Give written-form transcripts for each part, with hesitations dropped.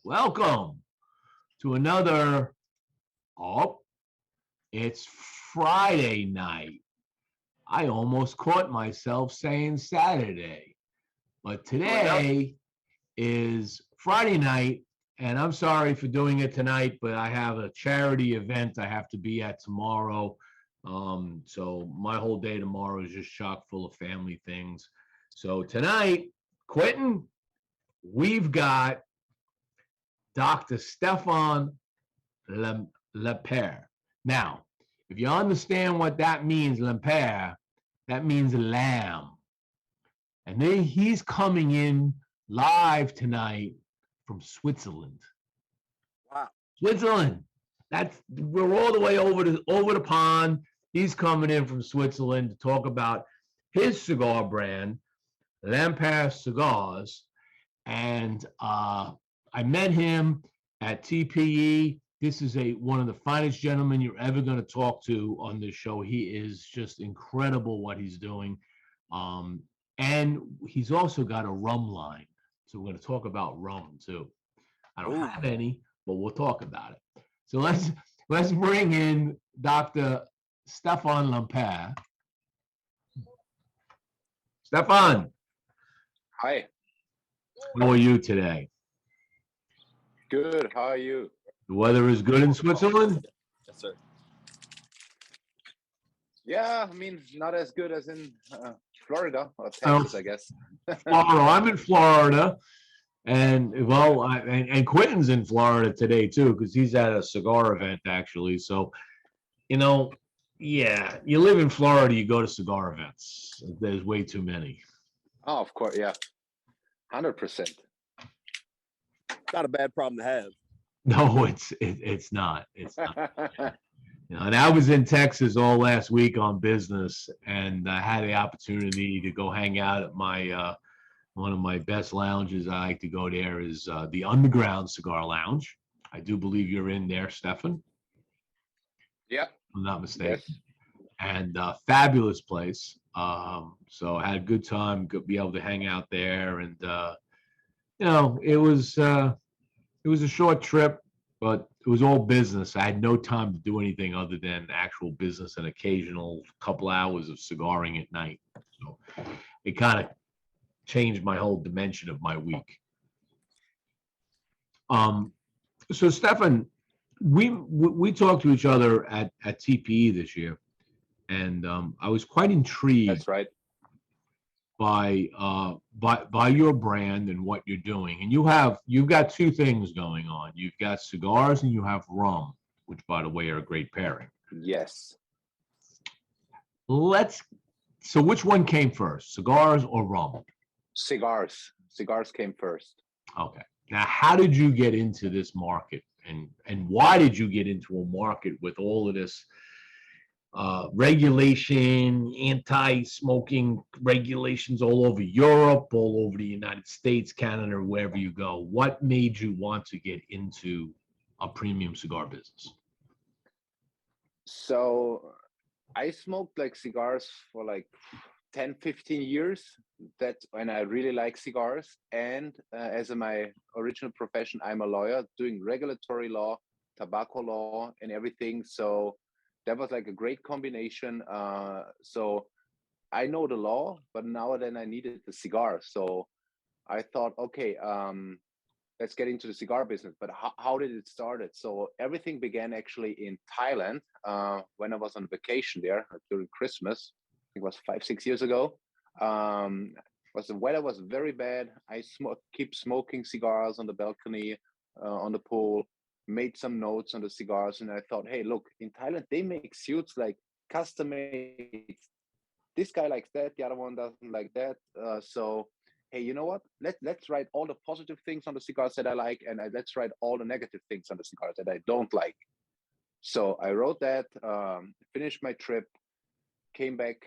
Welcome to another. Oh, it's Friday night. I almost caught myself saying Saturday, but Yep. today is Friday night, and I'm sorry for doing it tonight, but I have a charity event I have to be at tomorrow. So my whole day tomorrow is just chock full of family things. So tonight, Quentin, we've got Dr. Stefan Lampert. Now, if you understand what that means, Lampert, that means lamb. And then he's coming in live tonight from Switzerland. Wow. Switzerland. We're all the way over the pond. He's coming in from Switzerland to talk about his cigar brand, Lampert Cigars. And I met him at TPE. This is one of the finest gentlemen you're ever going to talk to on this show. He is just incredible what he's doing. And he's also got a rum line. So we're going to talk about rum too. I don't Ooh. have any, but we'll talk about it. So let's bring in Dr. Stefan Lampert. Stefan, Hi. how are you today? Good. How are you? The weather is good in Switzerland. Yes, sir. Yeah, I mean, not as good as in Florida or Texas, I guess. Florida. I'm in Florida, and well, and Quentin's in Florida today too because he's at a cigar event actually. So, you know, yeah, you live in Florida, you go to cigar events. There's way too many. Oh, of course. Yeah. 100%. Not a bad problem to have. No, it's not. It's not. And I was in Texas all last week on business, and I had the opportunity to go hang out at my one of my best lounges. I like to go there is the Underground Cigar Lounge. I do believe you're in there, Stefan. Yeah. If I'm not mistaken. Yes. And fabulous place. So I had a good time, be able to hang out there, and it was a short trip, but it was all business. I had no time to do anything other than actual business and occasional couple hours of cigaring at night. So it kind of changed my whole dimension of my week. So Stefan, we talked to each other at TPE this year, and I was quite intrigued That's right. by your brand and what you're doing. And you've got two things going on. You've got cigars and you have rum, which by the way are a great pairing. Yes. So which one came first, cigars or rum? Cigars. Cigars came first. Okay. Now, how did you get into this market, and why did you get into a market with all of this regulation, anti-smoking regulations all over Europe, all over the United States, Canada, wherever you go? What made you want to get into a premium cigar business? So I smoked like cigars for like 10, 15 years. And I really like cigars. And as my original profession, I'm a lawyer doing regulatory law, tobacco law, and everything. So that was like a great combination. So I know the law, but now then I needed the cigar. So I thought, okay, let's get into the cigar business. But how did it start? So everything began actually in Thailand when I was on vacation there during Christmas. I think it was 5, 6 years ago. The weather was very bad. I keep smoking cigars on the balcony, on the pool. Made some notes on the cigars, and I thought, hey, look, in Thailand they make suits like custom made. This guy likes that, the other one doesn't like that. So hey, you know what? Let's write all the positive things on the cigars that I like, and let's write all the negative things on the cigars that I don't like. So I wrote that, finished my trip, came back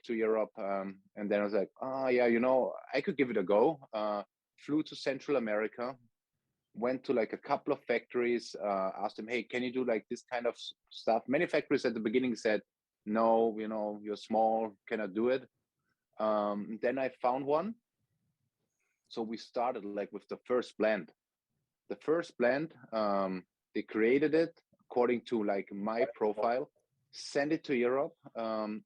to Europe, and then I was like, oh yeah, I could give it a go. Flew to Central America, went to like a couple of factories, asked them, hey, can you do like this kind of stuff? Many factories at the beginning said, no, you're small, cannot do it. Then I found one. So we started like with the first blend. the first blend, they created it according to like my profile, send it to Europe.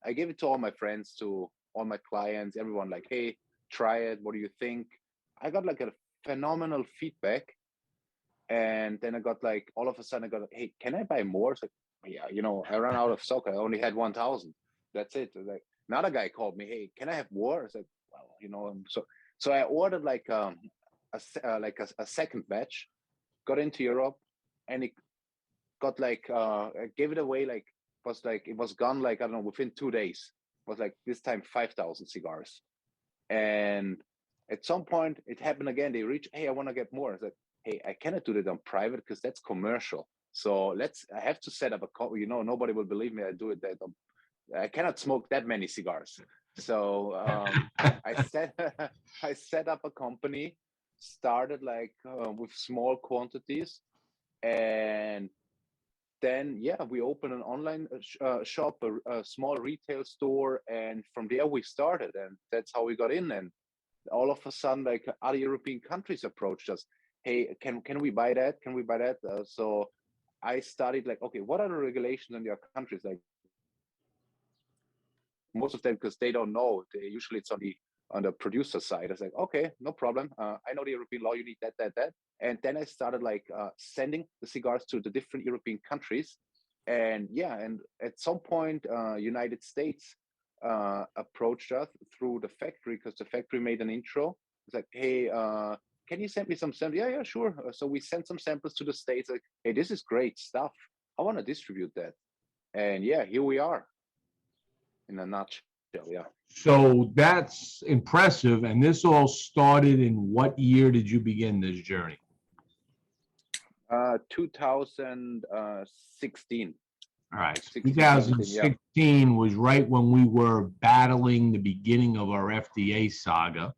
I gave it to all my friends, to all my clients, everyone, like, hey, try it. What do you think? I got like a phenomenal feedback. And then I got like, all of a sudden I got, hey, can I buy more? It's like, yeah, you know, I ran out of stock. I only had 1,000. That's it. Like another guy called me, hey, can I have more? I said, well, you know, so I ordered like a second batch, got into Europe, and it got like I gave it away like it was gone like, I don't know, within 2 days. It was like this time 5,000 cigars. And at some point it happened again. They reached, hey, I want to get more. I said, hey, I cannot do that on private because that's commercial. So I have to set up you know, nobody will believe me. I do it that I cannot smoke that many cigars. So I set up a company, started like with small quantities, and then yeah, we opened an online shop, a small retail store, and from there we started, and that's how we got in. And all of a sudden, like other European countries approached us, hey, can we buy that? Can we buy that? So I studied like, okay, what are the regulations in your countries? Like most of them, because they don't know. Usually it's on the producer side. I was like, okay, no problem. I know the European law. You need that. And then I started like sending the cigars to the different European countries. And yeah, and at some point, United States approached us through the factory, because the factory made an intro. It's like, hey, can you send me some samples? Yeah, sure. So we sent some samples to the States. Like, hey, this is great stuff. I want to distribute that. And yeah, here we are. In a nutshell, yeah. So that's impressive. And this all started in what year did you begin this journey? 2016. All right. 2016 yeah. Was right when we were battling the beginning of our FDA saga,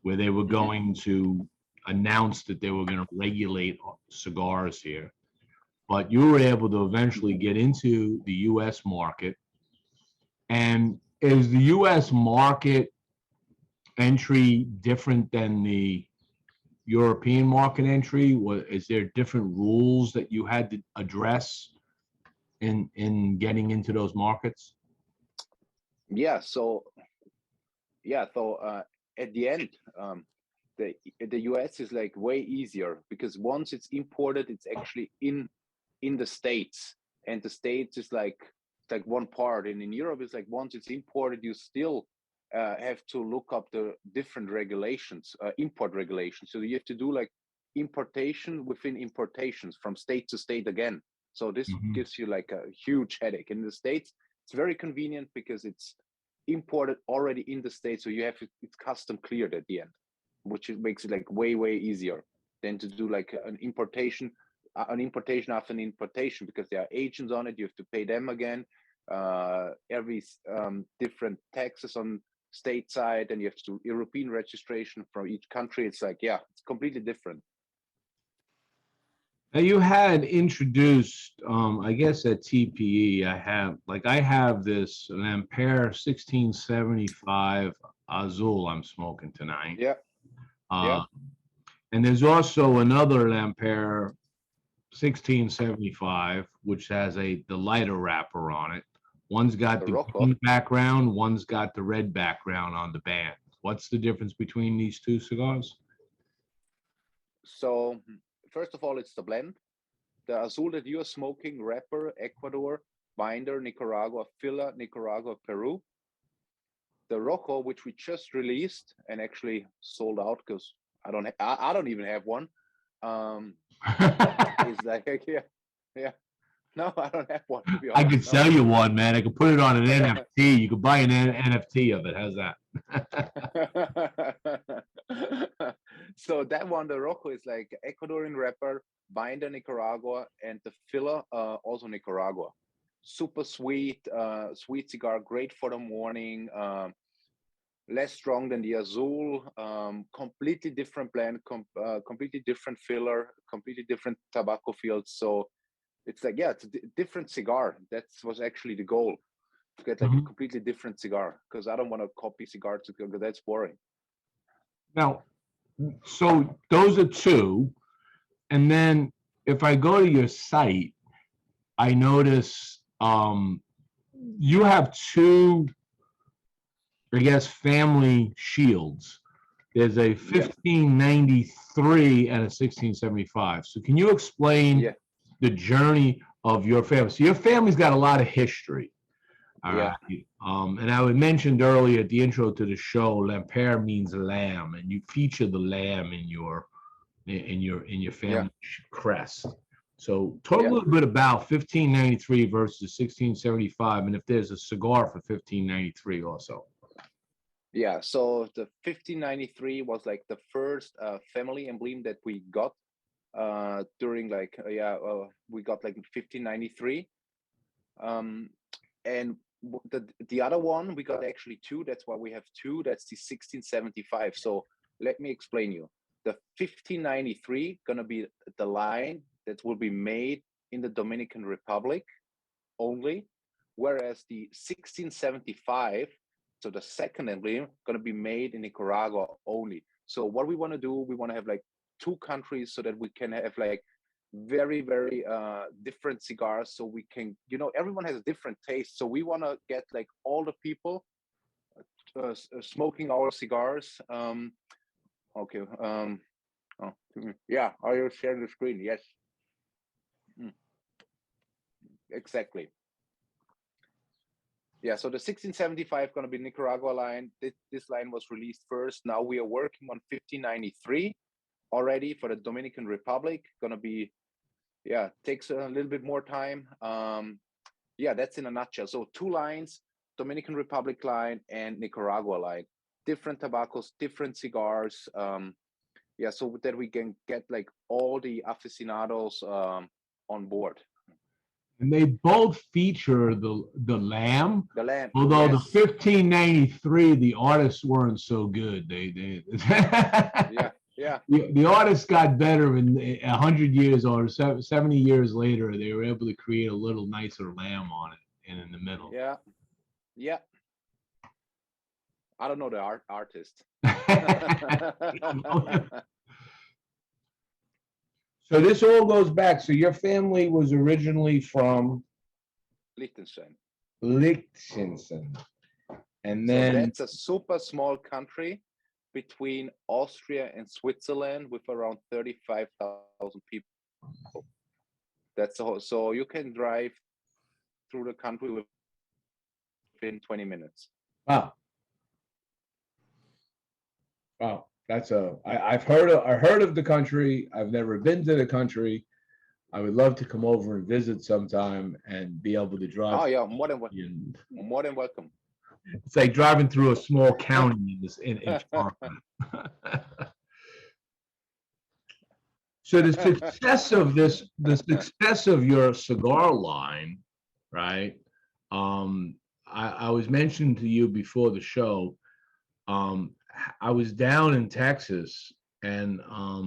where they were going to announce that they were going to regulate cigars here. But you were able to eventually get into the U.S. market. And is the U.S. market entry different than the European market entry? Is there different rules that you had to address in getting into those markets? Yeah. So at the end, the US is like way easier, because once it's imported, it's actually in the States, and the States is like one part, and in Europe it's like once it's imported, you still have to look up the different regulations, import regulations. So you have to do like importation within importations from state to state again. So this gives you like a huge headache. In the States, it's very convenient because it's imported already in the States, so you have it's custom cleared at the end, which makes it like way easier than to do like an importation after an importation, because there are agents on it. You have to pay them again, every different taxes on state side, and you have to do European registration for each country. It's like, yeah, it's completely different. Now you had introduced, I guess at TPE, I have this Lampert 1675 Azul I'm smoking tonight. Yeah. And there's also another Lampert 1675, which has the lighter wrapper on it. One's got the green background, one's got the red background on the band. What's the difference between these two cigars? So first of all, it's the blend. The Azul that you are smoking, wrapper, Ecuador, binder, Nicaragua, filler, Nicaragua, Peru. The Rojo, which we just released and actually sold out because I don't even have one. Is like, yeah. No, I don't have one, to be honest. I could sell you one, man. I could put it on an NFT. You could buy an NFT of it. How's that? So that one, the Rojo, is like Ecuadorian wrapper, binder Nicaragua, and the filler also Nicaragua. Super sweet, sweet cigar, great for the morning. Less strong than the Azul, completely different blend, completely different filler, completely different tobacco fields. So it's like, yeah, it's a different cigar. That was actually the goal, to get like a completely different cigar, because I don't want to copy cigars because that's boring. Now, so those are two. And then if I go to your site, I notice you have two, I guess, family shields. There's a 1593 and a 1675. So can you explain the journey of your family? So your family's got a lot of history. All right. And I mentioned earlier at the intro to the show, Lampert means lamb, and you feature the lamb in your family crest. So talk a little bit about 1593 versus 1675, and if there's a cigar for 1593 also. Yeah, so the 1593 was like the first family emblem that we got during like we got like 1593, and the other one we got actually two. That's why we have two. That's the 1675. So let me explain you. The 1593 gonna be the line that will be made in the Dominican Republic only, whereas the 1675, so the second emblem, gonna be made in Nicaragua only. So what we want to do, we want to have like two countries so that we can have like very different cigars, so we can, everyone has a different taste, so we want to get like all the people smoking our cigars. Okay. Yeah, are you sharing the screen? Yes. Exactly. Yeah, so the 1675 going to be Nicaragua line. This line was released first. Now we are working on 1593 already for the Dominican Republic. Going to be, takes a little bit more time. That's in a nutshell. So two lines, Dominican Republic line and Nicaragua line. Different tobaccos, different cigars. So that we can get like all the aficionados on board. And they both feature the lamb. The lamb. Although the 1593, the artists weren't so good. They the artists got better in 100 years or 70 years later. They were able to create a little nicer lamb on it and in the middle. Yeah. I don't know the artist. So this all goes back. So your family was originally from Liechtenstein. And then so that's a super small country between Austria and Switzerland with around 35,000 people. That's all. So you can drive through the country within 20 minutes. Wow. That's I've heard of the country. I've never been to the country. I would love to come over and visit sometime and be able to drive. Oh yeah, more than welcome. It's like driving through a small county in Florida. So the success of your cigar line, right? I was mentioning to you before the show. I was down in Texas, and I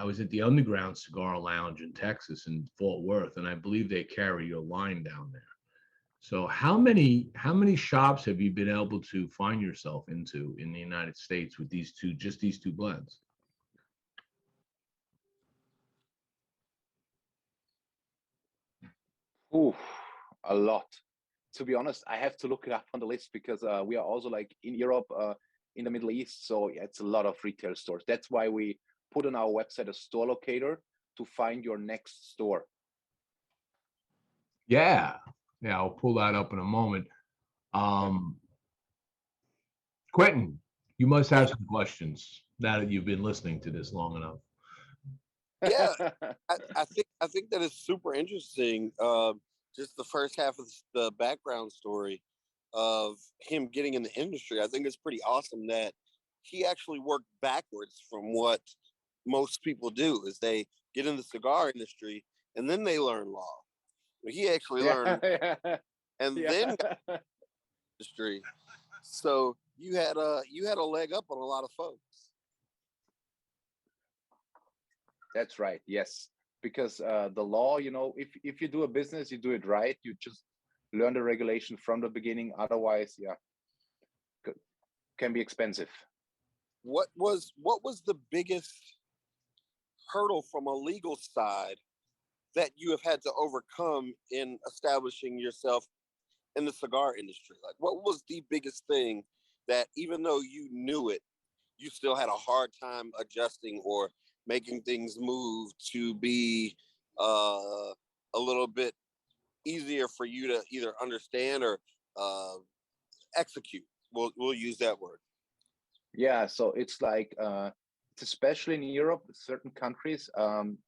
was at the Underground Cigar Lounge in Texas in Fort Worth, and I believe they carry your line down there. So how many shops have you been able to find yourself into in the United States with these two blends? Ooh, a lot. To be honest, I have to look it up on the list because we are also like in Europe, in the Middle East. So it's a lot of retail stores. That's why we put on our website a store locator to find your next store. Yeah, I'll pull that up in a moment. Quinton, you must have some questions now that you've been listening to this long enough. Yeah, I think that is super interesting. Just the first half of the background story of him getting in the industry. I think it's pretty awesome that he actually worked backwards from what most people do, is they get in the cigar industry and then they learn law. He actually learned and then got in the industry. So you had a leg up on a lot of folks. That's right. Yes, because the law, if you do a business, you do it right. You just learn the regulation from the beginning. Otherwise, can be expensive. What was the biggest hurdle from a legal side that you have had to overcome in establishing yourself in the cigar industry? Like, what was the biggest thing that, even though you knew it, you still had a hard time adjusting or making things move to be a little bit easier for you to either understand or execute? We'll use that word. Yeah, so it's like especially in Europe, certain countries,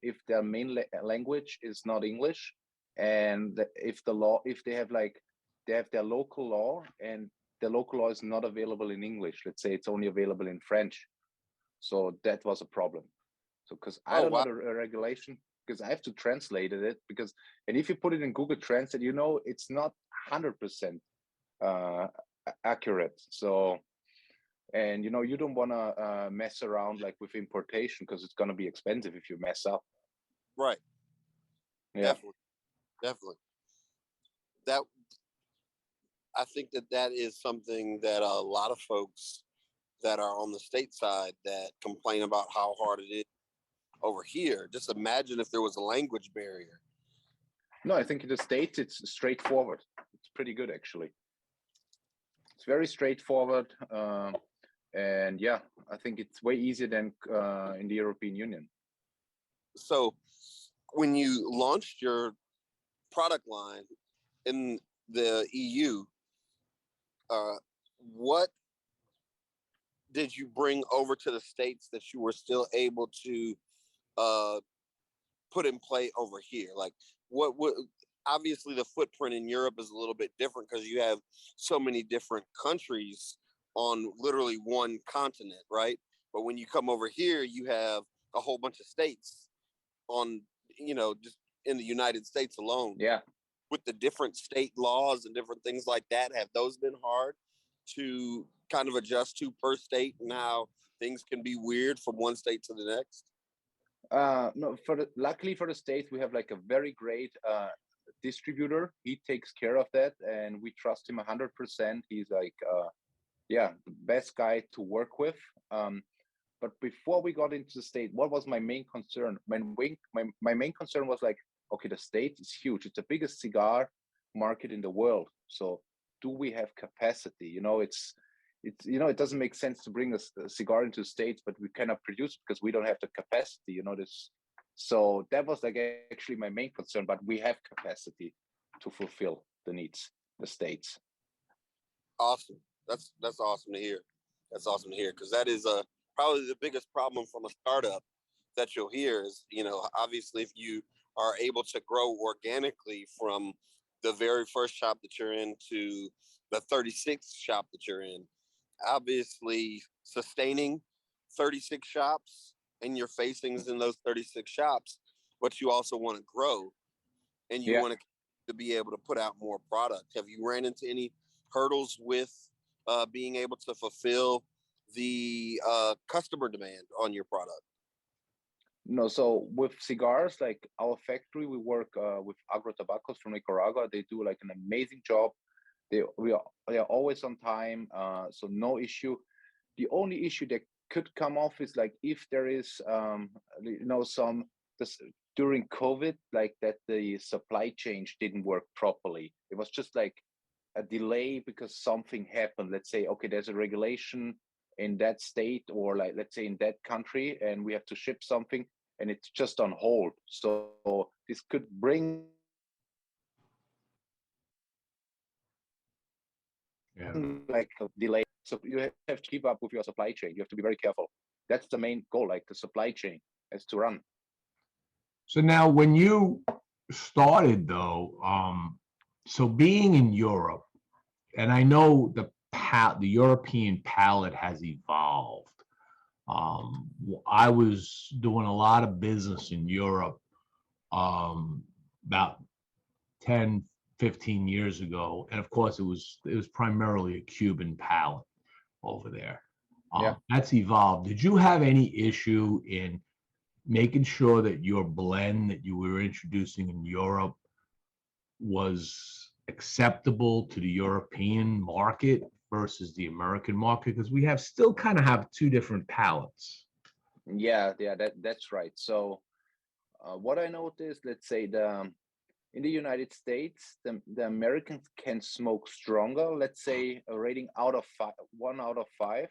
if their main language is not English, and if they have their local law, and the local law is not available in English. Let's say it's only available in French. So that was a problem. So because I don't know the regulation, because I have to translate it, and if you put it in Google Translate, it's not 100% accurate. So, and you don't want to mess around like with importation, because it's going to be expensive if you mess up. Right. Yeah. Definitely. That, I think that is something that a lot of folks that are on the state side that complain about how hard it is over here. Just imagine if there was a language barrier. No, I think in the States it's straightforward. It's pretty good, actually. It's very straightforward. And yeah, I think it's way easier than in the European Union. So when you launched your product line in the EU, what did you bring over to the States that you were still able to put in play over here? Like, what obviously the footprint in Europe is a little bit different because you have so many different countries on literally one continent, right? But when you come over here, you have a whole bunch of states on, just in the United States alone. Yeah. With the different state laws and different things like that, have those been hard to kind of adjust to per state, and how things can be weird from one state to the next? No, luckily for the States, we have like a very great distributor. He takes care of that, and we trust him 100%. He's like, the best guy to work with. But before we got into the state, what was my main concern? My main concern was like, okay, the States is huge. It's the biggest cigar market in the world. So do we have capacity? It doesn't make sense to bring a cigar into the States, but we cannot produce because we don't have the capacity. So that was like actually my main concern. But we have capacity to fulfill the needs the States. Awesome. That's awesome to hear. That's awesome to hear, because that is probably the biggest problem from a startup that you'll hear is, obviously if you are able to grow organically from the very first shop that you're in to the 36th shop that you're in, obviously sustaining 36 shops and your facings in those 36 shops, but you also want to grow, and you want to be able to put out more product. Have you ran into any hurdles with being able to fulfill the customer demand on your product? No, so with cigars, like our factory, we work with Agro Tabacos from Nicaragua. They do like an amazing job. They are always on time, so no issue. The only issue that could come off is like if there is, during COVID, like that the supply chain didn't work properly. It was just like a delay because something happened. Let's say, okay, there's a regulation in that state, or like let's say in that country, and we have to ship something and it's just on hold. So this could bring like a delay. So you have to keep up with your supply chain. You have to be very careful. That's the main goal, like the supply chain has to run. So now when you started though, so being in Europe, and I know the European palate has evolved. I was doing a lot of business in Europe about 10, 15 years ago. And of course, it was primarily a Cuban palate over there. That's evolved. Did you have any issue in making sure that your blend that you were introducing in Europe was acceptable to the European market versus the American market? Because we still kind of have two different palates. Yeah, that's right. So what I noticed, let's say in the United States, the Americans can smoke stronger. Let's say a rating out of 1 out of 5.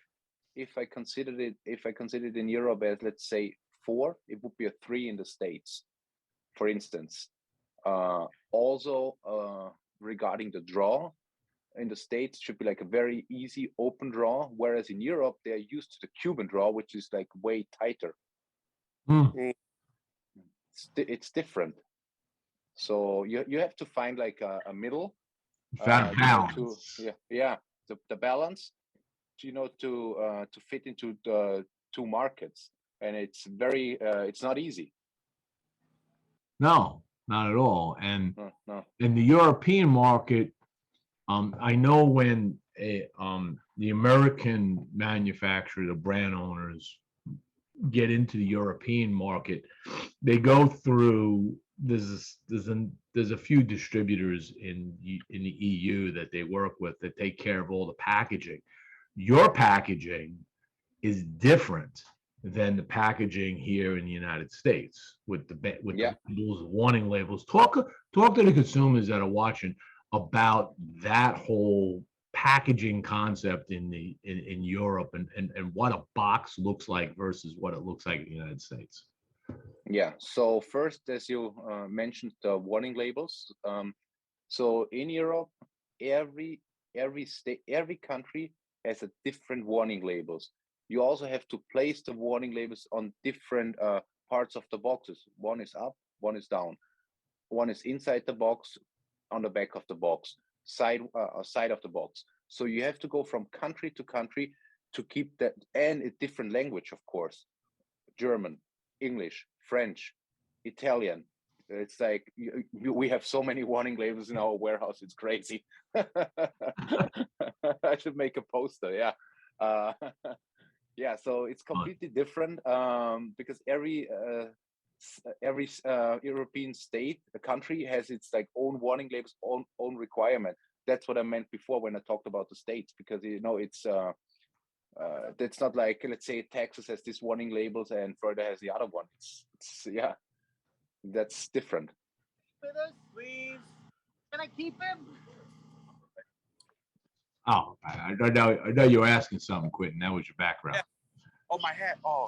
If I considered it in Europe as, let's say, 4, it would be a 3 in the States, for instance. Also, regarding the draw, in the States should be like a very easy open draw, whereas in Europe they're used to the Cuban draw, which is like way tighter. It's different. So you have to find like a middle. Found balance. The balance, to fit into the 2 markets, and it's not easy. No, not at all. And No. in the European market, I know when the American manufacturer, the brand owners, get into the European market, they go through. There's a few distributors in the EU that they work with that take care of all the packaging. Your packaging is different than the packaging here in the United States with the labels, warning labels. Talk to the consumers that are watching about that whole packaging concept in Europe and what a box looks like versus what it looks like in the United States. Yeah. So first, as you mentioned, the warning labels. So in Europe, every state, every country has a different warning labels. You also have to place the warning labels on different parts of the boxes. One is up, one is down, one is inside the box, on the back of the box, side of the box. So you have to go from country to country to keep that, and a different language, of course, German, English, French, Italian. It's like we have so many warning labels in our warehouse. It's crazy. I should make a poster. Yeah. Yeah. So it's completely different because every European state, a country has its like own warning labels, own requirement. That's what I meant before when I talked about the states, because it's that's not like, let's say, Texas has these warning labels and Florida has the other one. It's yeah, that's different. With us, please. Can I keep him? Oh, I know you were asking something, Quinton. That was your background. Yeah. Oh, my hat. Oh.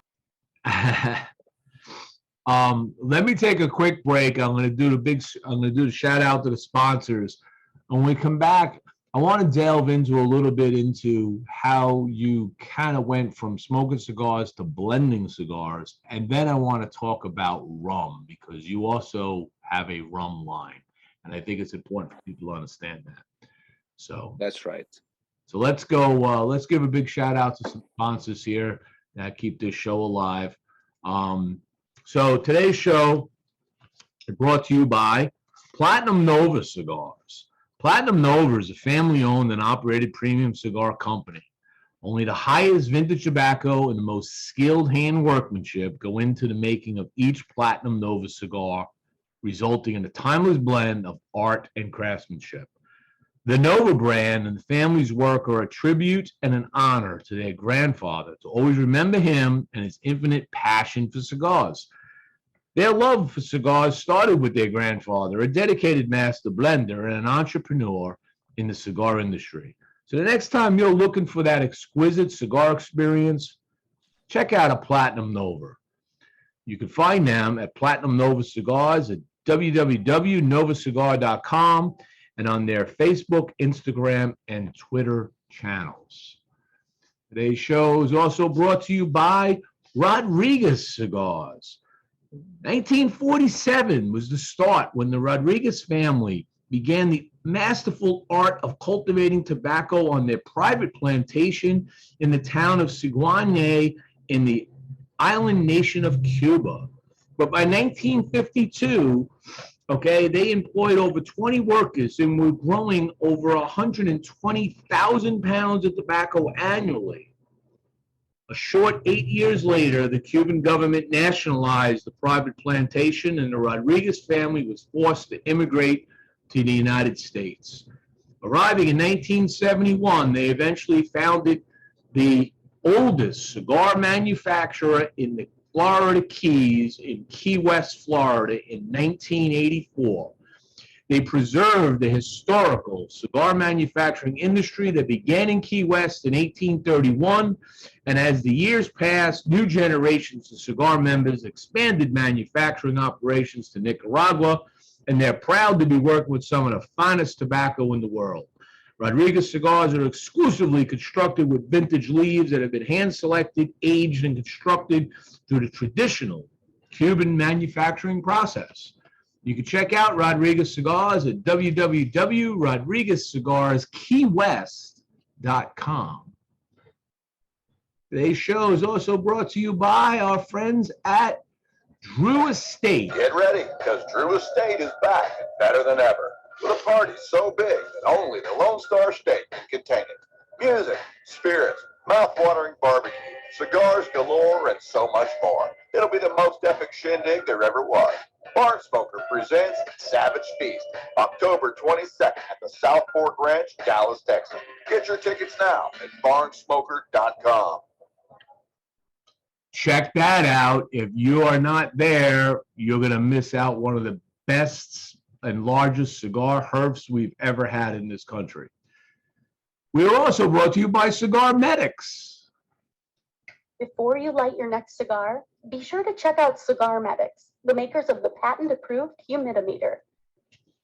Let me take a quick break. I'm going to do the shout out to the sponsors. When we come back, I want to delve into a little bit into how you kind of went from smoking cigars to blending cigars. And then I want to talk about rum, because you also have a rum line. And I think it's important for people to understand that. So that's right. So let's go. Let's give a big shout out to some sponsors here that keep this show alive. So today's show is brought to you by Platinum Nova Cigars. Platinum Nova is a family-owned and operated premium cigar company. Only the highest vintage tobacco and the most skilled hand workmanship go into the making of each Platinum Nova cigar, resulting in a timeless blend of art and craftsmanship. The Nova brand and the family's work are a tribute and an honor to their grandfather, to always remember him and his infinite passion for cigars. Their love for cigars started with their grandfather, a dedicated master blender and an entrepreneur in the cigar industry. So the next time you're looking for that exquisite cigar experience, check out a Platinum Nova. You can find them at Platinum Nova Cigars at www.novacigar.com and on their Facebook, Instagram, and Twitter channels. Today's show is also brought to you by Rodriguez Cigars. 1947 was the start when the Rodriguez family began the masterful art of cultivating tobacco on their private plantation in the town of Siguanay in the island nation of Cuba. But by 1952, they employed over 20 workers and were growing over 120,000 pounds of tobacco annually. A short 8 years later, the Cuban government nationalized the private plantation, and the Rodriguez family was forced to immigrate to the United States. Arriving in 1971, they eventually founded the oldest cigar manufacturer in the Florida Keys in Key West, Florida in 1984. They preserved the historical cigar manufacturing industry that began in Key West in 1831, and as the years passed, new generations of cigar members expanded manufacturing operations to Nicaragua, and they're proud to be working with some of the finest tobacco in the world. Rodriguez cigars are exclusively constructed with vintage leaves that have been hand-selected, aged, and constructed through the traditional Cuban manufacturing process. You can check out Rodriguez Cigars at www.rodriguezcigarskeywest.com. Today's show is also brought to you by our friends at Drew Estate. Get ready, because Drew Estate is back and better than ever, with a party so big that only the Lone Star State can contain it. Music, spirits, mouth-watering barbecue, cigars galore, and so much more. It'll be the most epic shindig there ever was. Barn Smoker presents Savage Feast, October 22nd at the South Fork Ranch, Dallas, Texas. Get your tickets now at barnsmoker.com. Check that out. If you are not there, you're going to miss out one of the best and largest cigar herfs we've ever had in this country. We are also brought to you by Cigar Medics. Before you light your next cigar, be sure to check out Cigar Medics, the makers of the patent-approved Humidimeter.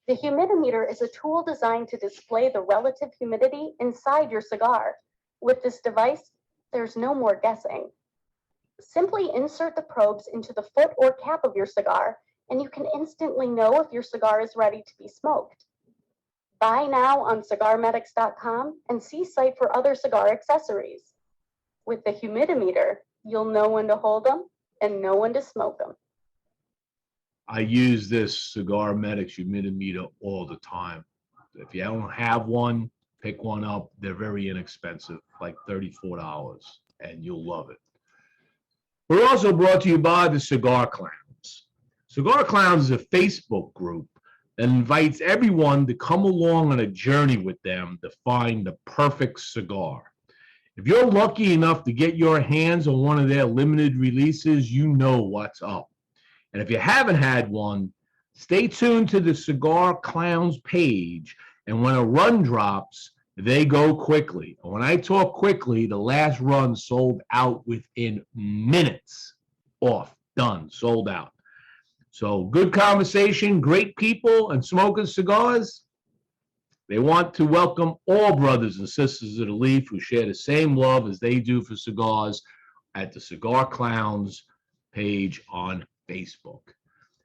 The Humidimeter is a tool designed to display the relative humidity inside your cigar. With this device, there's no more guessing. Simply insert the probes into the foot or cap of your cigar, and you can instantly know if your cigar is ready to be smoked. Buy now on cigarmedics.com and see site for other cigar accessories. With the Humidimeter, you'll know when to hold them and know when to smoke them. I use this Cigar Medics Humidimeter all the time. If you don't have one, pick one up. They're very inexpensive, like $34, and you'll love it. We're also brought to you by the Cigar Clowns. Cigar Clowns is a Facebook group that invites everyone to come along on a journey with them to find the perfect cigar. If you're lucky enough to get your hands on one of their limited releases, you know what's up. And if you haven't had one, stay tuned to the Cigar Clowns page, and when a run drops, they go quickly. And when I talk quickly, the last run sold out within minutes. Off, done, sold out. So good conversation, great people, and smoking cigars. They want to welcome all brothers and sisters of the Leaf who share the same love as they do for cigars at the Cigar Clowns page on Facebook.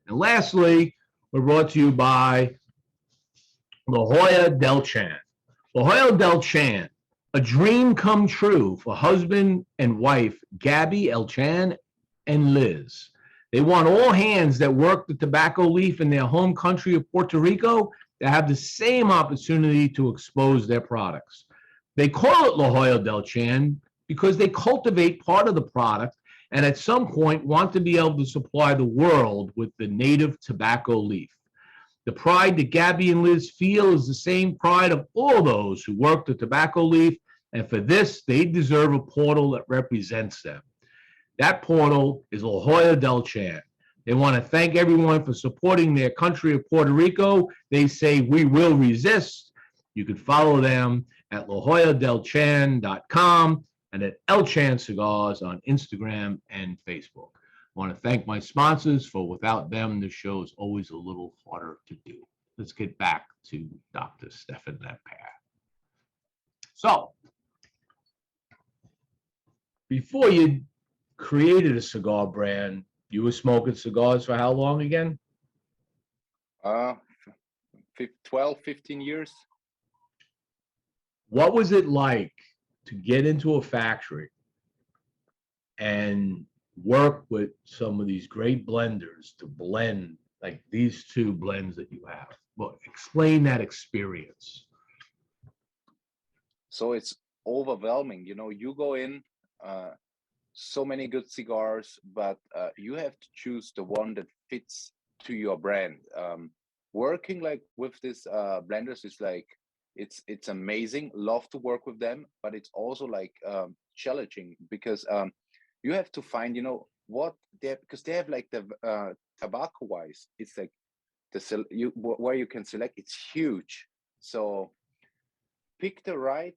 And lastly, we're brought to you by La Jolla del Chan. La Jolla del Chan, a dream come true for husband and wife Gabby El Chan and Liz. They want all hands that work the tobacco leaf in their home country of Puerto Rico to have the same opportunity to expose their products. They call it La Jolla del Chan because they cultivate part of the product and at some point want to be able to supply the world with the native tobacco leaf. The pride that Gabby and Liz feel is the same pride of all those who work the tobacco leaf, and for this, they deserve a portal that represents them. That portal is La Jolla del Chan. They want to thank everyone for supporting their country of Puerto Rico. They say, we will resist. You can follow them at lajolladelchan.com and at El Chan Cigars on Instagram and Facebook. I want to thank my sponsors, for without them, the show is always a little harder to do. Let's get back to Dr. Stefan Lampert. So, before you created a cigar brand, you were smoking cigars for how long again? 12, 15 years. What was it like to get into a factory and work with some of these great blenders to blend like these two blends that you have? Well, explain that experience. So it's overwhelming. You know, you go in, so many good cigars, but you have to choose the one that fits to your brand. Working like with this blenders is like, it's amazing. Love to work with them, but it's also like challenging because you have to find, you know, what they, because they have like the tobacco wise, it's like where you can select, it's huge. So pick the right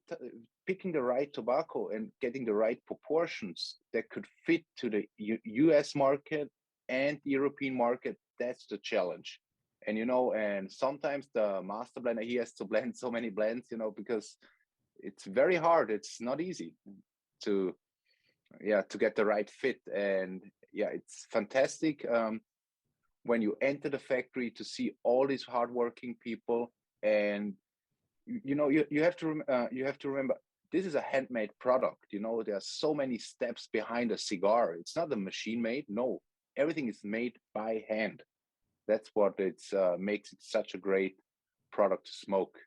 picking the right tobacco and getting the right proportions that could fit to the US market and the European market, that's the challenge. And and sometimes the master blender, he has to blend so many blends, because it's very hard. It's not easy to to get the right fit. And it's fantastic when you enter the factory to see all these hardworking people. And you have to remember, this is a handmade product. There are so many steps behind a cigar. It's not a machine made. No, everything is made by hand. That's what it's makes it such a great product to smoke.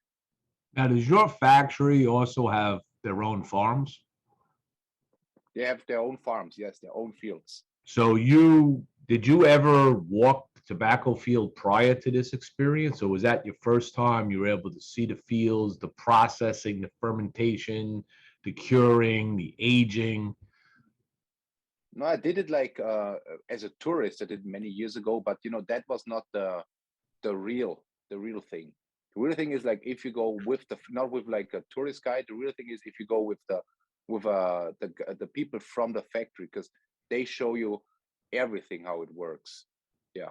Now, does your factory also have their own farms? They have their own farms, yes, their own fields. So did you ever walk the tobacco field prior to this experience, or was that your first time you were able to see the fields, the processing, the fermentation, the curing, the aging? No, I did it like as a tourist. I did many years ago, but that was not the real thing. The real thing is like if you go with not with like a tourist guide. The real thing is if you go with the people from the factory, because they show you everything how it works. Yeah.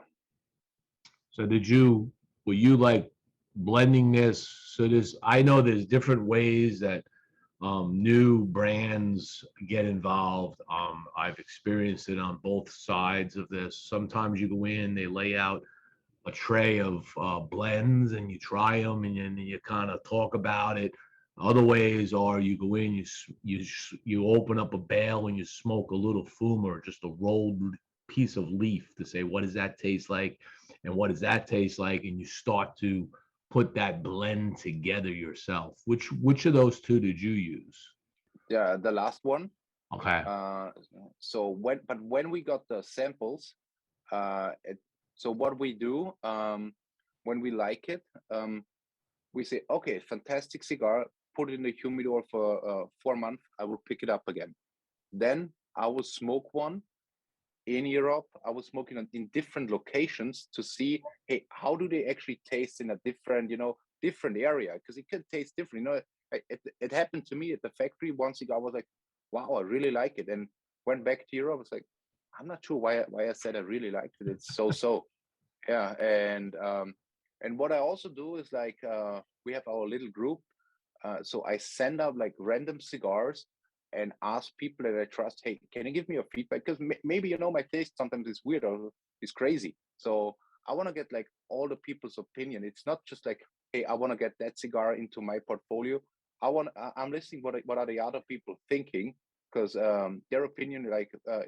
So were you like blending this? So I know there's different ways that new brands get involved. I've experienced it on both sides of this. Sometimes you go in, they lay out a tray of blends and you try them and you kind of talk about it. Other ways are you go in, you open up a bale and you smoke a little fumer, just a rolled piece of leaf to say, what does that taste like? And what does that taste like? And you start to put that blend together yourself. Which of those two did you use? Yeah, the last one. Okay. So when we got the samples, so what we do when we like it, we say, okay, fantastic cigar, put it in the humidor for 4 months. I will pick it up again. Then I will smoke one in Europe. I was smoking in different locations to see, hey, how do they actually taste in a different, different area? Because it could taste different. It happened to me at the factory. One cigar, I was like, wow, I really like it. And went back to Europe. I was like, I'm not sure why I said I really liked it. It's so. Yeah. And what I also do is like we have our little group. So I send out like random cigars and ask people that I trust, hey, can you give me your feedback? Because maybe my taste sometimes is weird or is crazy. So I want to get like all the people's opinion. It's not just like, hey, I want to get that cigar into my portfolio. I'm listening what are the other people thinking, because their opinion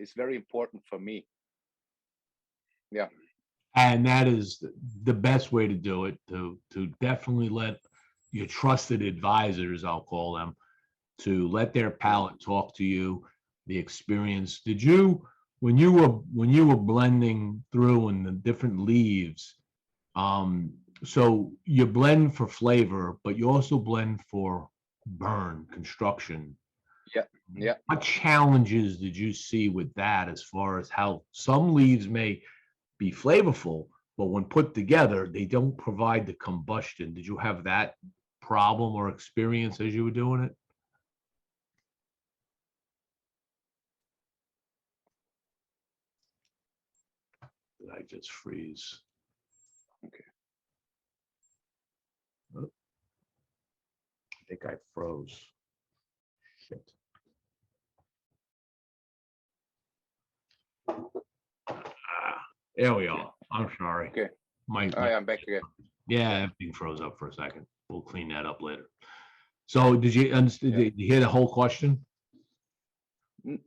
is very important for me. Yeah. And that is the best way to do it, to definitely let your trusted advisors, I'll call them, to let their palate talk to you, the experience. Did you, when you were blending through in the different leaves, so you blend for flavor, but you also blend for burn, construction. Yeah. What challenges did you see with that, as far as how some leaves may be flavorful, but when put together, they don't provide the combustion? Did you have that problem or experience as you were doing it? Did I just freeze? Okay. Oh, I think I froze. Shit. There we are. I'm sorry. Okay. My, I'm back again. yeah, everything froze up for a second. We'll clean that up later. So did you understand? Did you hear the whole question?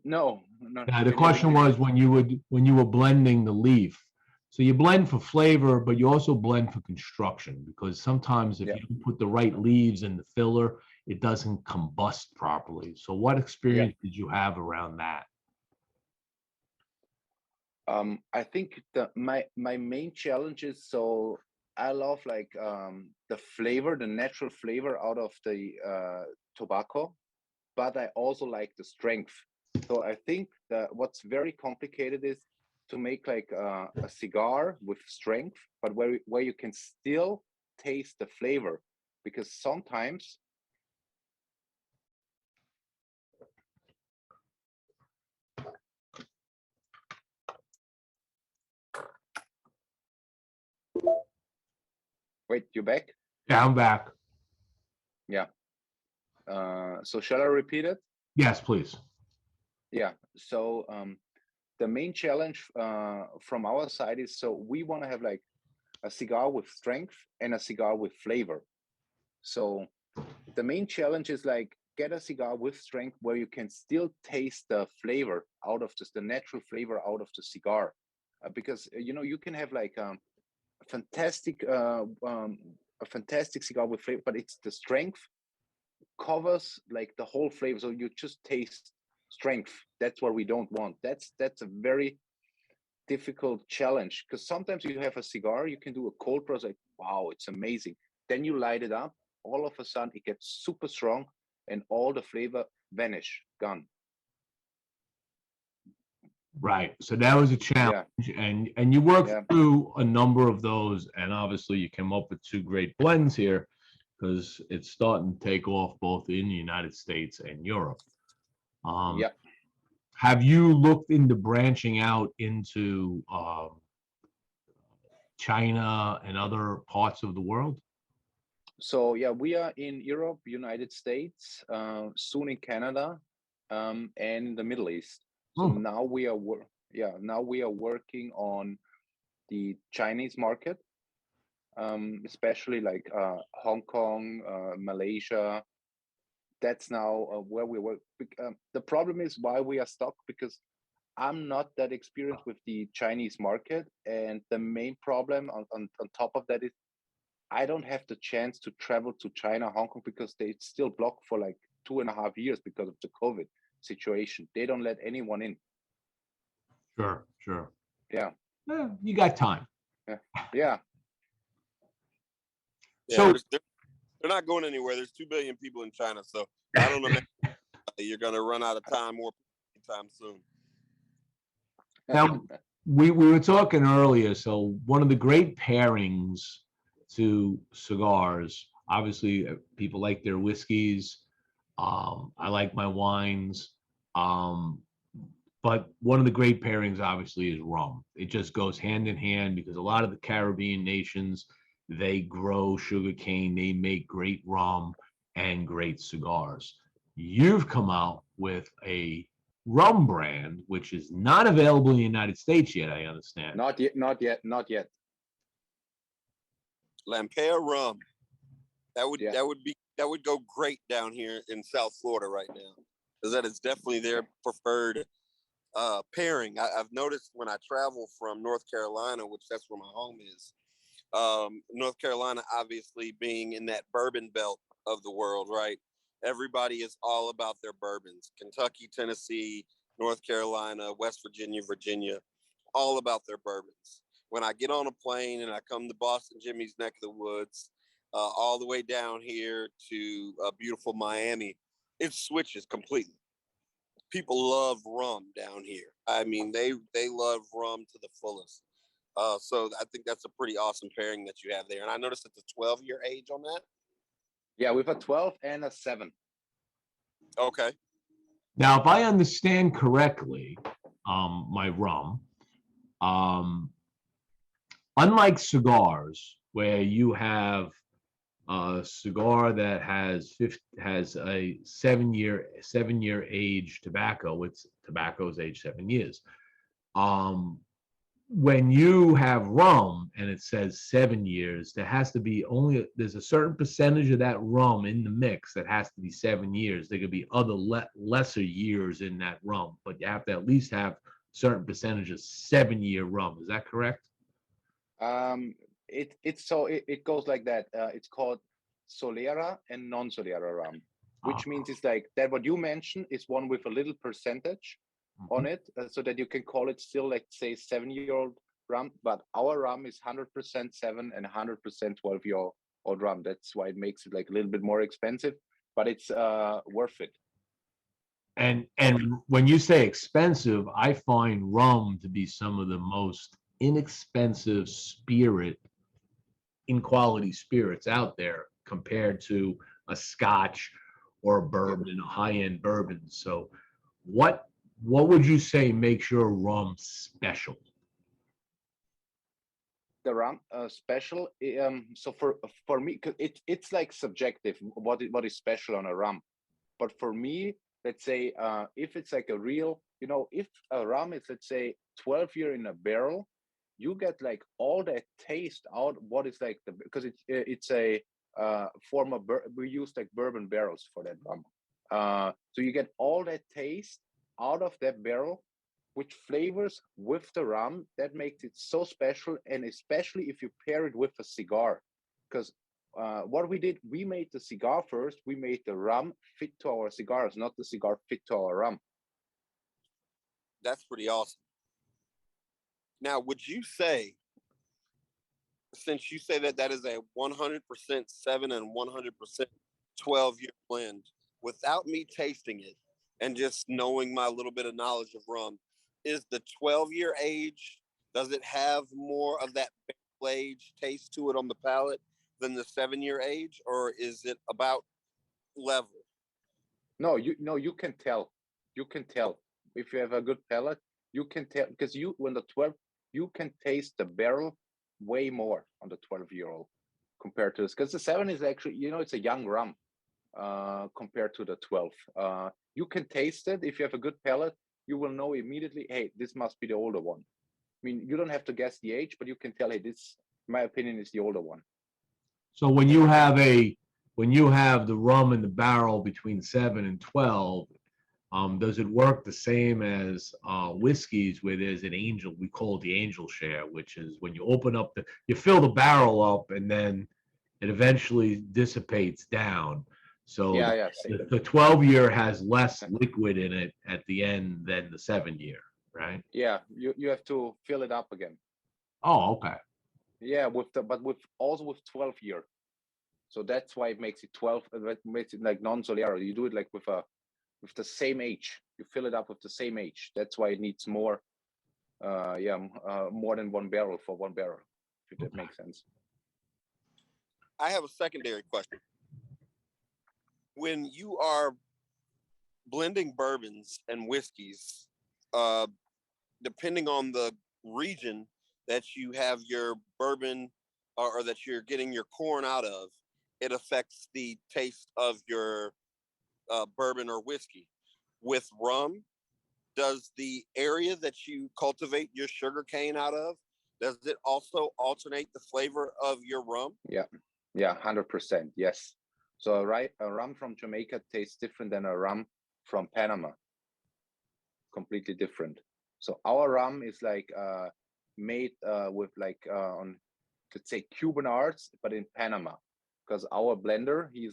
No. Now, the question was when you were blending the leaf. So you blend for flavor, but you also blend for construction, because sometimes if you don't put the right leaves in the filler, it doesn't combust properly. So what experience did you have around that? I think my main challenge is, so I love like the flavor, the natural flavor out of the tobacco, but I also like the strength. So I think that what's very complicated is to make like a cigar with strength, but where you can still taste the flavor, because sometimes wait, you back? Yeah, I'm back. Yeah. So shall I repeat it? Yes, please. Yeah. So the main challenge from our side is, so we want to have like a cigar with strength and a cigar with flavor. So the main challenge is like get a cigar with strength where you can still taste the flavor out of just the natural flavor out of the cigar, because you know you can have like fantastic a fantastic cigar with flavor, but it's the strength covers like the whole flavor, so you just taste strength. That's what we don't want. That's a very difficult challenge, because sometimes you have a cigar, you can do a cold press, like wow, it's amazing, then you light it up, all of a sudden it gets super strong and all the flavor vanish, gone. Right. So that was a challenge, and you worked Yeah. through a number of those, and obviously you came up with two great blends here, because it's starting to take off both in the United States and Europe. Yeah. Have you looked into branching out into China and other parts of the world? So yeah, we are in Europe, United States, soon in Canada, and the Middle East. So Oh, now we are now we are working on the Chinese market, especially like Hong Kong, Malaysia. That's now where we work. The problem is why we are stuck, because I'm not that experienced with the Chinese market, and the main problem on top of that is I don't have the chance to travel to China, Hong Kong, because they still blocked for like 2.5 years because of the COVID situation. They don't let anyone in. sure, sure. Yeah, You got time. yeah. Yeah, So, they're not going anywhere. There's 2 billion people in China, so I don't know. You're gonna run out of time more time soon. now we were talking earlier. So one of the great pairings to cigars, obviously, people like their whiskeys. I like my wines. But one of the great pairings, obviously, is rum. It just goes hand in hand, because a lot of the Caribbean nations, they grow sugarcane, they make great rum and great cigars. You've come out with a rum brand, which is not available in the United States yet, I understand. Not yet, not yet, not yet. Lampara Rum. That would Yeah. that would go great down here in South Florida right now, because that is definitely their preferred pairing. I've noticed when I travel from North Carolina, which that's where my home is. North Carolina, obviously being in that bourbon belt of the world, right? Everybody is all about their bourbons. Kentucky, Tennessee, North Carolina, West Virginia, Virginia, all about their bourbons. When I get on a plane and I come to Boston Jimmie's neck of the woods, all the way down here to beautiful Miami, it switches completely. People love rum down here. I mean, they love rum to the fullest. So I think that's a pretty awesome pairing that you have there. And I noticed it's a 12-year age on that. Yeah, we have a 12 and a 7. Okay. Now, if I understand correctly, my rum, unlike cigars, where you have a cigar that has a 7-year age tobacco, its tobacco's age 7 years. When you have rum and it says 7 years, there's a certain percentage of that rum in the mix that has to be 7 years. There could be other lesser years in that rum, but you have to at least have certain percentage of 7-year rum. Is that correct? It goes like that. It's called Solera and non-Solera rum, which means it's like that. What you mentioned is one with a little percentage on it, so that you can call it still, like, say, 7-year-old rum. But our rum is 100% 7 and 100% 12-year-old rum. That's why it makes it like a little bit more expensive, but it's worth it. And when you say expensive, I find rum to be some of the most inexpensive in quality spirits out there compared to a scotch or a bourbon, a high-end bourbon. So what would you say makes your rum special? The rum special. So for me, 'cause it's like subjective. What is special on a rum? But for me, let's say if it's like a real, if a rum is, let's say, 12 year in a barrel, you get like all that taste out. What is like because it's a form of we use like bourbon barrels for that rum. So you get all that taste out of that barrel, which flavors with the rum that makes it so special, and especially if you pair it with a cigar, because what we did, we made the cigar first. We made the rum fit to our cigars, not the cigar fit to our rum. That's pretty awesome. Now, would you say, since you say that that is a 100% 7 and 100% 12-year blend, without me tasting it and just knowing my little bit of knowledge of rum, is the 12-year age, does it have more of that barrel age taste to it on the palate than the 7-year age, or is it about level? No, you can tell. You can tell if you have a good palate. You can tell because when the 12, you can taste the barrel way more on the 12-year-old compared to this. Because the 7 is actually, it's a young rum compared to the 12. You can taste it if you have a good palate. You will know immediately, hey, this must be the older one. I mean, you don't have to guess the age, but you can tell, hey, this, in my opinion, is the older one. So when you have the rum in the barrel between 7 and 12, does it work the same as whiskeys where there's an angel? We call it the angel share, which is when you open up you fill the barrel up and then it eventually dissipates down. So Yeah. the 12-year has less liquid in it at the end than the 7-year, right? Yeah, you have to fill it up again. Oh, okay. Yeah, but also with 12-year. So that's why it makes it 12. It makes it like non-Solero. You do it like with the same age. You fill it up with the same age. That's why it needs more. More than one barrel for one barrel. If that makes sense. I have a secondary question. When you are blending bourbons and whiskeys, depending on the region that you have your bourbon or that you're getting your corn out of, it affects the taste of your bourbon or whiskey. With rum, does the area that you cultivate your sugar cane out of, does it also alternate the flavor of your rum? Yeah, 100%. Yes. So a rum from Jamaica tastes different than a rum from Panama. Completely different. So our rum is like made with like on, let's say, Cuban arts, but in Panama, because our blender, he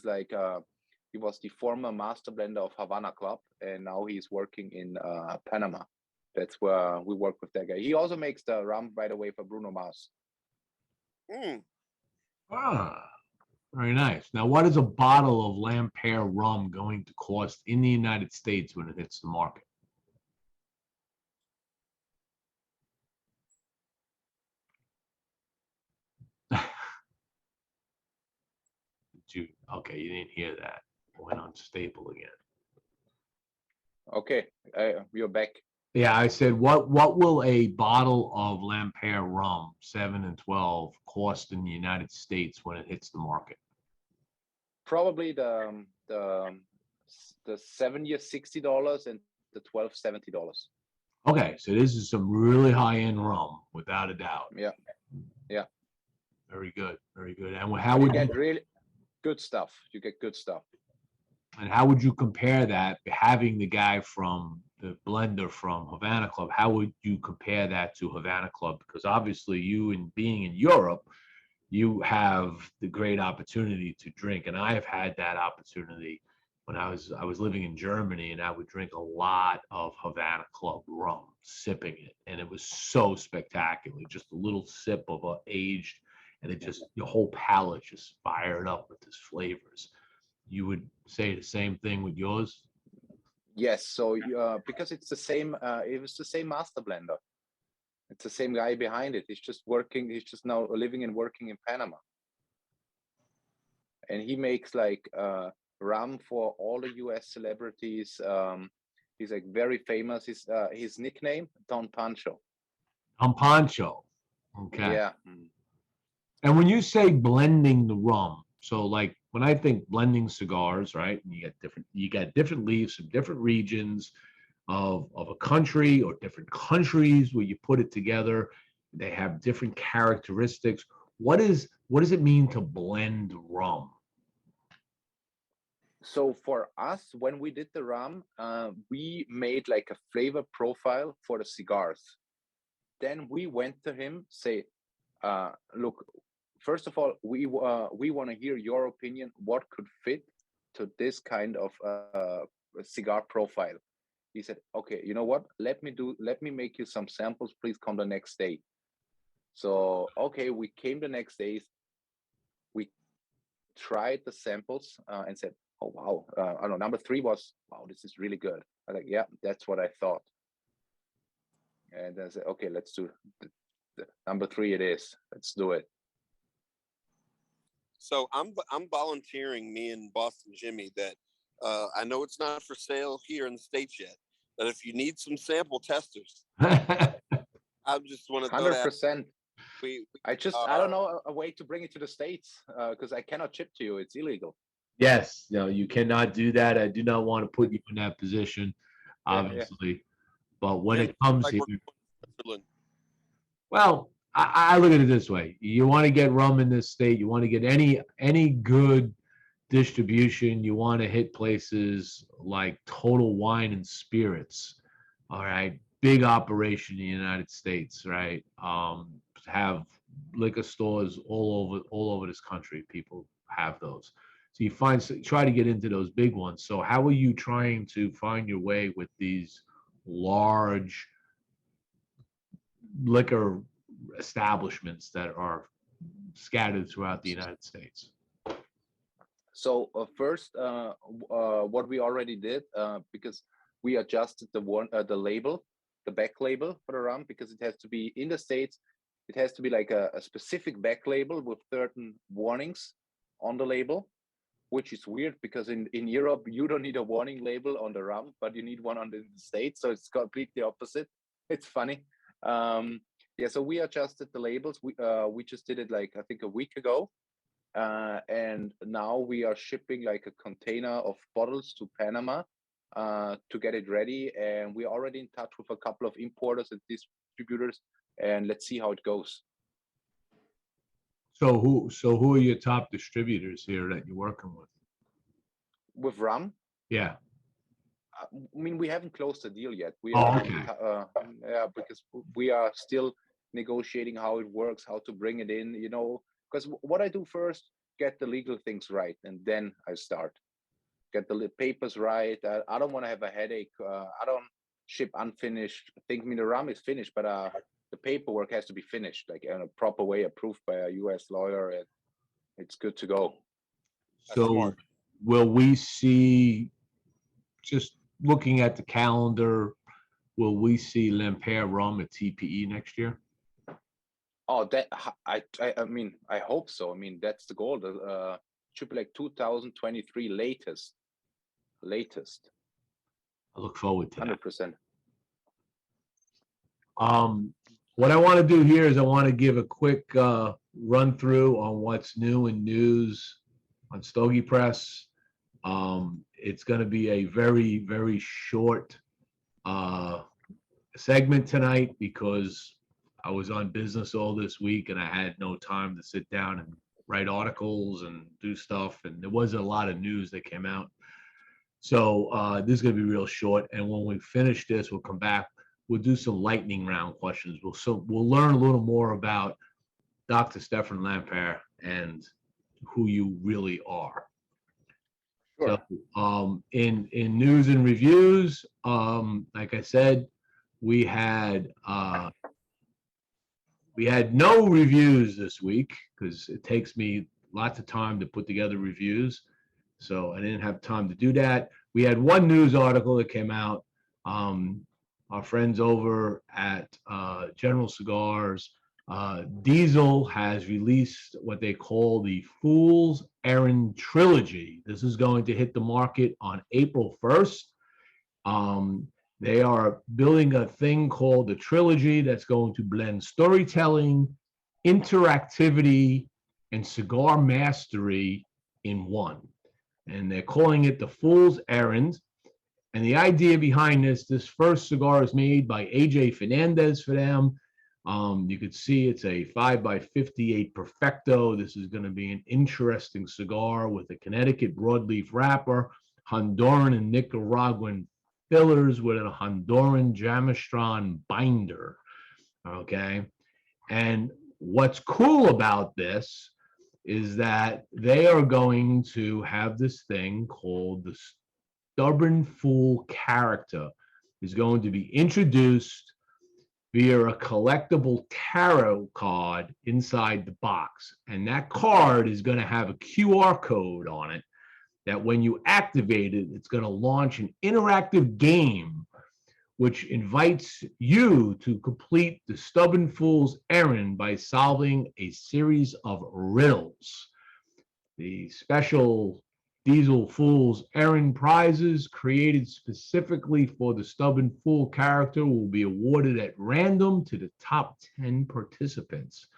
was the former master blender of Havana Club, and now he's working in Panama. That's where we work with that guy. He also makes the rum, by the way, for Bruno Mars. Ah, very nice. Now, what is a bottle of Lampert rum going to cost in the United States when it hits the market? Okay, you didn't hear that. Went unstable again. Okay, you're back. Yeah, I said, what will a bottle of Lampert rum, 7 and 12, cost in the United States when it hits the market? Probably the 7-year $60 and the 12 $70. Okay, so this is some really high-end rum, without a doubt. Yeah. Very good, very good. And how You would get really good stuff. You get good stuff. And how would you compare that, having the guy from the blender from Havana Club, how would you compare that to Havana Club? Because obviously being in Europe, you have the great opportunity to drink. And I have had that opportunity when I was living in Germany, and I would drink a lot of Havana Club rum, sipping it. And it was so spectacular, just a little sip of aged, and it just, your whole palate just fired up with its flavors. You would say the same thing with yours? Yes, so because it's the same, it was the same master blender. It's the same guy behind it. He's just working. He's just now living and working in Panama, and he makes like rum for all the U.S. celebrities. He's like very famous. His nickname Don Pancho. I'm Pancho. Okay. Yeah. And when you say blending the rum, so like when I think blending cigars, right? And you got different leaves from different regions of a country or different countries where you put it together. They have different characteristics. What does it mean to blend rum? So for us, when we did the rum, we made like a flavor profile for the cigars. Then we went to him, say, look, first of all, we want to hear your opinion. What could fit to this kind of cigar profile? He said, okay, you know what? Let me make you some samples. Please come the next day. So, okay, we came the next day. We tried the samples and said, oh, wow. I don't know, number 3 was, wow, this is really good. I was like, yeah, that's what I thought. And I said, okay, let's do the number 3 it is. Let's do it. So I'm volunteering, me and Boston Jimmie, that I know it's not for sale here in the States yet, but if you need some sample testers, I just want to throw that. 100%. I don't know a way to bring it to the States because I cannot ship to you. It's illegal. Yes, no, you cannot do that. I do not want to put you in that position, obviously. Yeah. But when it comes here, well, I look at it this way. You want to get rum in this state, you want to get any good distribution, you want to hit places like Total Wine and Spirits. All right. Big operation in the United States, right? Have liquor stores all over this country. People have those. So you try to get into those big ones. So how are you trying to find your way with these large liquor establishments that are scattered throughout the United States? So first, what we already did, because we adjusted the label, the back label for the rum, because it has to be in the States. It has to be like a specific back label with certain warnings on the label, which is weird because in Europe, you don't need a warning label on the rum, but you need one on the States. So it's completely opposite. It's funny. Yeah, so we adjusted the labels. We just did it like, I think a week ago. And now we are shipping like a container of bottles to Panama to get it ready. And we're already in touch with a couple of importers and distributors, and let's see how it goes. So who are your top distributors here that you're working with? With rum? Yeah. I mean, we haven't closed the deal yet. We are, yeah, because we are still negotiating how it works, how to bring it in, you know, because what I do first, get the legal things right, and then I start. Get the papers right. I don't want to have a headache. I don't ship unfinished. I mean, the rum is finished, but the paperwork has to be finished, like in a proper way, approved by a U.S. lawyer, and it's good to go. So will we see, just looking at the calendar, will we see Lampara Rum at TPE next year? Oh, that I mean, I hope so. I mean, that's the goal. Should be like 2023 latest. I look forward to that. 100%. What I want to do here is I want to give a quick run through on what's new in news on Stogie Press. It's going to be a very, very short segment tonight because I was on business all this week and I had no time to sit down and write articles and do stuff. And there wasn't a lot of news that came out. So this is going to be real short. And when we finish this, we'll come back. We'll do some lightning round questions. We'll learn a little more about Dr. Stefan Lampert and who you really are. Sure. So in news and reviews, like I said, we had no reviews this week because it takes me lots of time to put together reviews. So I didn't have time to do that. we had one news article that came out. Our friends over at General Cigars, Diesel has released what they call the Fool's Errand Trilogy. This is going to hit the market on April 1st. They are building a thing called the Trilogy that's going to blend storytelling, interactivity, and cigar mastery in one. And they're calling it the Fool's Errand. And the idea behind this first cigar is made by AJ Fernandez for them. You could see it's a 5x58 Perfecto. This is going to be an interesting cigar with a Connecticut broadleaf wrapper, Honduran and Nicaraguan fillers with a Honduran Jamastran binder. Okay. And what's cool about this is that they are going to have this thing called the Stubborn Fool character is going to be introduced via a collectible tarot card inside the box. And that card is going to have a QR code on it that when you activate it, it's going to launch an interactive game which invites you to complete the Stubborn Fool's errand by solving a series of riddles. The special Diesel Fool's Errand prizes created specifically for the Stubborn Fool character will be awarded at random to the top 10 participants.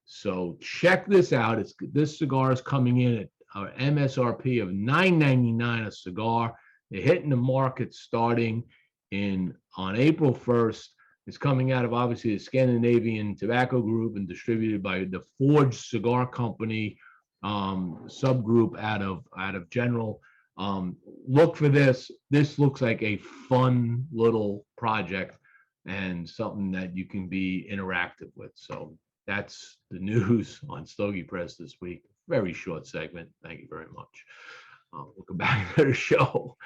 So check this out. This cigar is coming in at our MSRP of $9.99 a cigar. They're hitting the market starting on April 1st. It's coming out of obviously the Scandinavian Tobacco Group and distributed by the Forge Cigar Company subgroup out of General. Look for this. This looks like a fun little project and something that you can be interactive with. So that's the news on Stogie Press this week. Very short segment. Thank you very much. Welcome back to the show.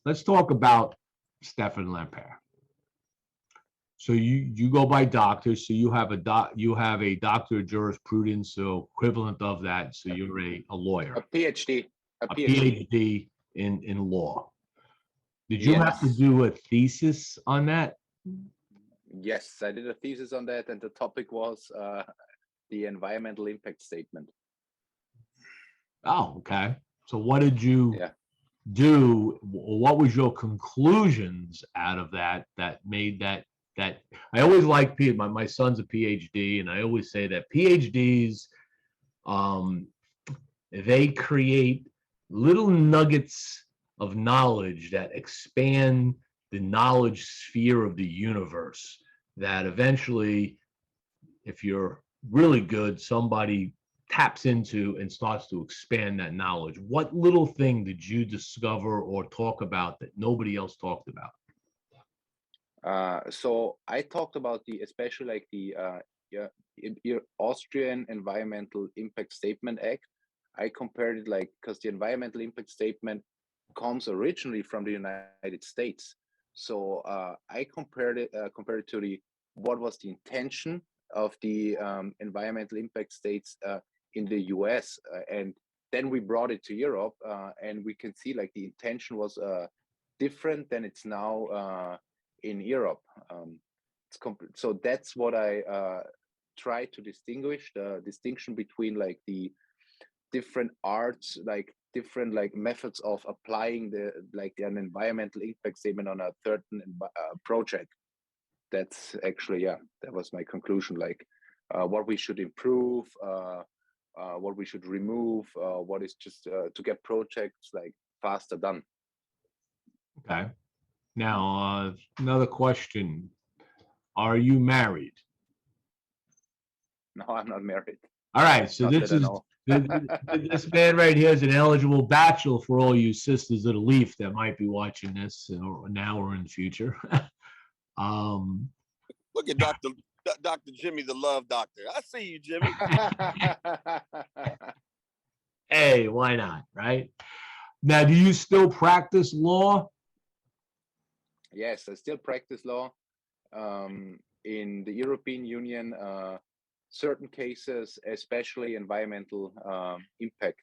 Let's talk about Stefan Lampert. So you go by doctor. So you have a doctor of jurisprudence, so equivalent of that. So you're a lawyer. A PhD. A PhD in law. Did you Yes. have to do a thesis on that? Yes, I did a thesis on that, and the topic was the environmental impact statement. Oh, okay. So what did you Yeah. do? What was your conclusions out of that made that I always like my son's a PhD, and I always say that PhDs they create little nuggets of knowledge that expand the knowledge sphere of the universe, that eventually, if you're really good, somebody taps into and starts to expand that knowledge. What little thing did you discover or talk about that nobody else talked about? So I talked about especially like the Austrian Environmental Impact Statement Act. I compared it because the environmental impact statement comes originally from the United States. So I compared it to what was the intention of the environmental impact states in the US, and then we brought it to Europe, and we can see the intention was different than it's now in Europe. So that's what I try to distinguish, the distinction between the different arts, different methods of applying an environmental impact statement on a certain project. That's actually, that was my conclusion, what we should improve, what we should remove, what is just to get projects faster done. Okay. Now, another question. Are you married? No, I'm not married. All right. So this man right here is an eligible bachelor for all you sisters of the leaf that might be watching this now or in the future. Look at Dr. Jimmie, the love doctor. I see you, Jimmie. Hey, why not, right? Now, do you still practice law? Yes, I still practice law. In the European Union, certain cases, especially environmental impact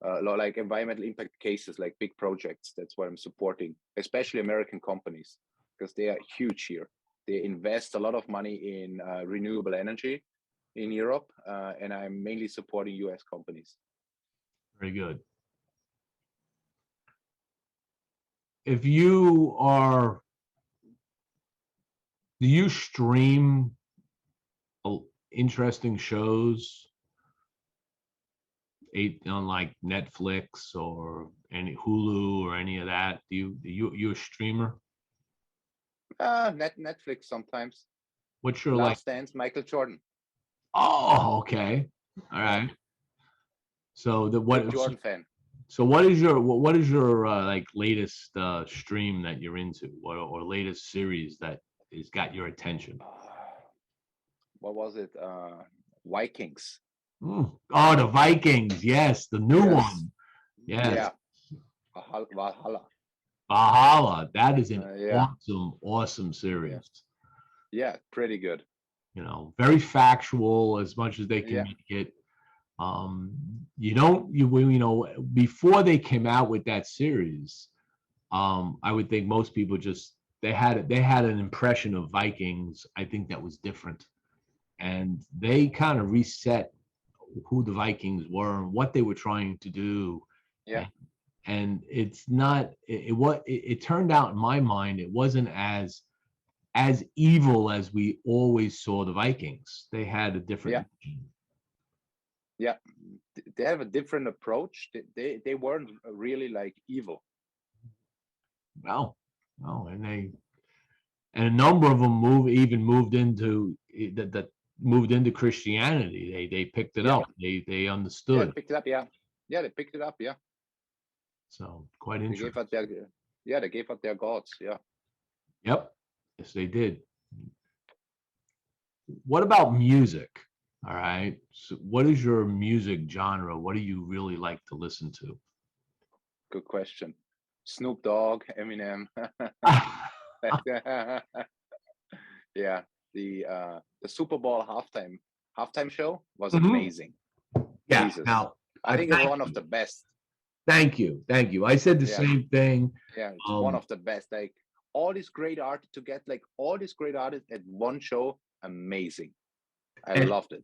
like environmental impact cases, like big projects. That's what I'm supporting, especially American companies, because they are huge here. They invest a lot of money in renewable energy in Europe, and I'm mainly supporting US companies. Very good. If you are, do you stream interesting shows on like Netflix or any Hulu or any of that? You a streamer? Netflix sometimes. What's your Last Dance, Michael Jordan. Oh, okay. All right. So the Big Jordan fan. So what is your like latest stream that you're into, or latest series that has got your attention? What was it? Vikings. Oh, the Vikings. Yes, the new one. Yes. Yeah. Valhalla. Valhalla. That is an Yeah. awesome series. Yeah, pretty good. You know, very factual as much as they can make it. Before they came out with that series, I would think most people just they had an impression of Vikings, I think, that was different, and they kind of reset who the Vikings were and what they were trying to do. Yeah. And it's not it turned out, in my mind, it wasn't as evil as we always saw the Vikings. They had a different Yeah, they have a different approach. They weren't really like evil. Well, and a number of them moved into Christianity. They picked it up. They understood. Yeah, picked it up. Yeah, they picked it up. Yeah. So quite interesting. They gave up their gods. Yeah. Yep. Yes, they did. What about music? All right. So what is your music genre? What do you really like to listen to? Good question. Snoop Dogg, Eminem. Yeah. The Super Bowl halftime show was amazing. Yeah. Jesus. Now I think it's one of the best. Thank you. I said the same thing. Yeah, it's one of the best. Like all these great artists at one show, amazing. I loved it.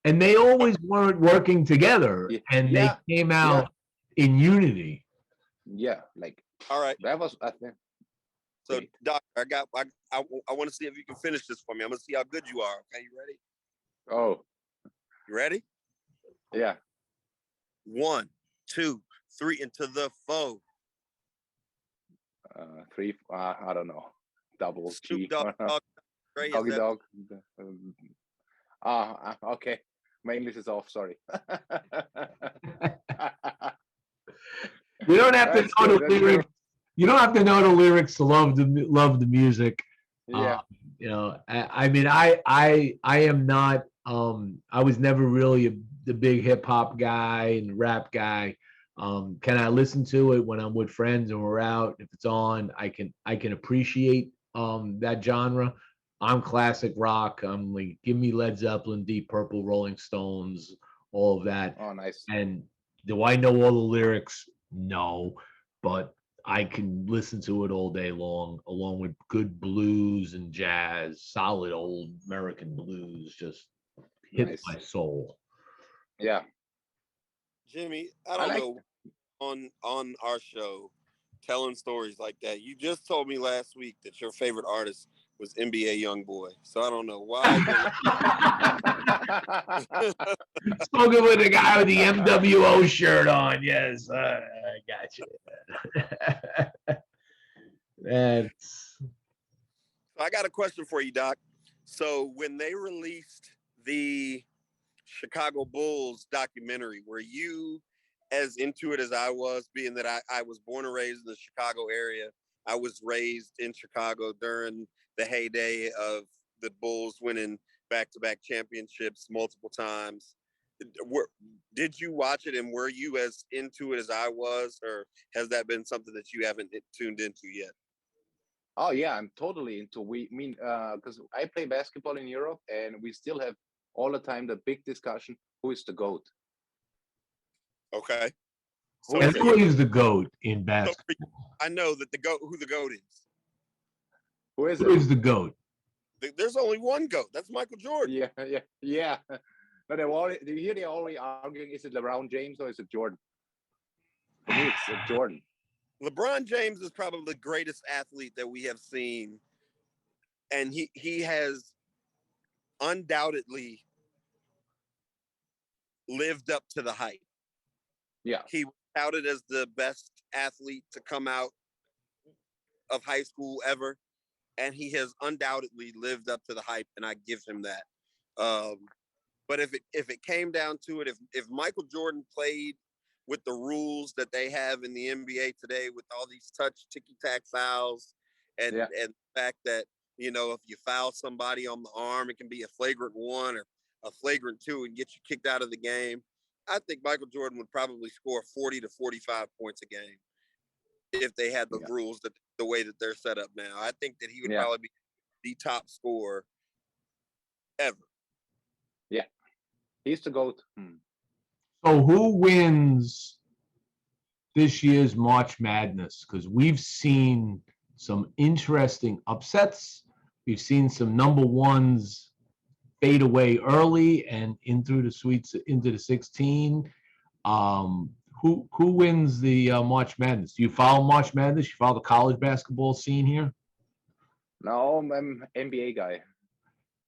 And they always weren't working together, and they came out in unity. Yeah, like all right. That was, I think. So, Doc, I want to see if you can finish this for me. I'm gonna see how good you are. Okay, you ready? Oh, you ready? Yeah. 1, 2, 3, into the foe. 3. I don't know. Double G. Dog. Doggy dog. Okay. My English is off. Sorry. You don't have to know the lyrics. You don't have to know the lyrics to love the music. Yeah. I mean, I am not. I was never really the big hip hop guy and rap guy. Can I listen to it when I'm with friends and we're out? If it's on, I can appreciate that genre. I'm classic rock. I'm like, give me Led Zeppelin, Deep Purple, Rolling Stones, all of that. Oh, nice. And do I know all the lyrics? No, but I can listen to it all day long, along with good blues and jazz, solid old American blues, just hit my soul. Yeah. Jimmie, I don't know, on our show, telling stories like that. You just told me last week that your favorite artist was NBA YoungBoy. So I don't know why. Spoken with a guy with the MWO shirt on. Yes, I got you. That's. So I got a question for you, Doc. So when they released the Chicago Bulls documentary, were you as into it as I was, being that I was born and raised in the Chicago area? I was raised in Chicago during the heyday of the Bulls winning back-to-back championships multiple times. Did you watch it, and were you as into it as I was, or has that been something that you haven't tuned into yet? Oh yeah, I'm totally into. Because I play basketball in Europe, and we still have all the time the big discussion: who is the GOAT? Okay. So And who is the GOAT in so basketball? I know that who the GOAT is. Who is Who it? is the GOAT? There's only one GOAT. That's Michael Jordan. Yeah. But do you hear they already arguing, is it LeBron James or is it Jordan? For me, it's Jordan. LeBron James is probably the greatest athlete that we have seen. And he has undoubtedly lived up to the hype. Yeah. He was touted as the best athlete to come out of high school ever. And he has undoubtedly lived up to the hype, and I give him that. But if it came down to it, if Michael Jordan played with the rules that they have in the NBA today, with all these touch ticky-tack fouls, and the fact that, you know, if you foul somebody on the arm, it can be a flagrant 1 or a flagrant 2 and get you kicked out of the game, I think Michael Jordan would probably score 40 to 45 points a game if they had the rules that the way that they're set up now. I think that he would probably be the top scorer ever. Yeah. He's the GOAT. So who wins this year's March Madness? Because we've seen some interesting upsets. We've seen some number ones fade away early and in through the sweets into the 16. Who wins the March Madness? Do you follow March Madness? You follow the college basketball scene here? No, I'm an NBA guy.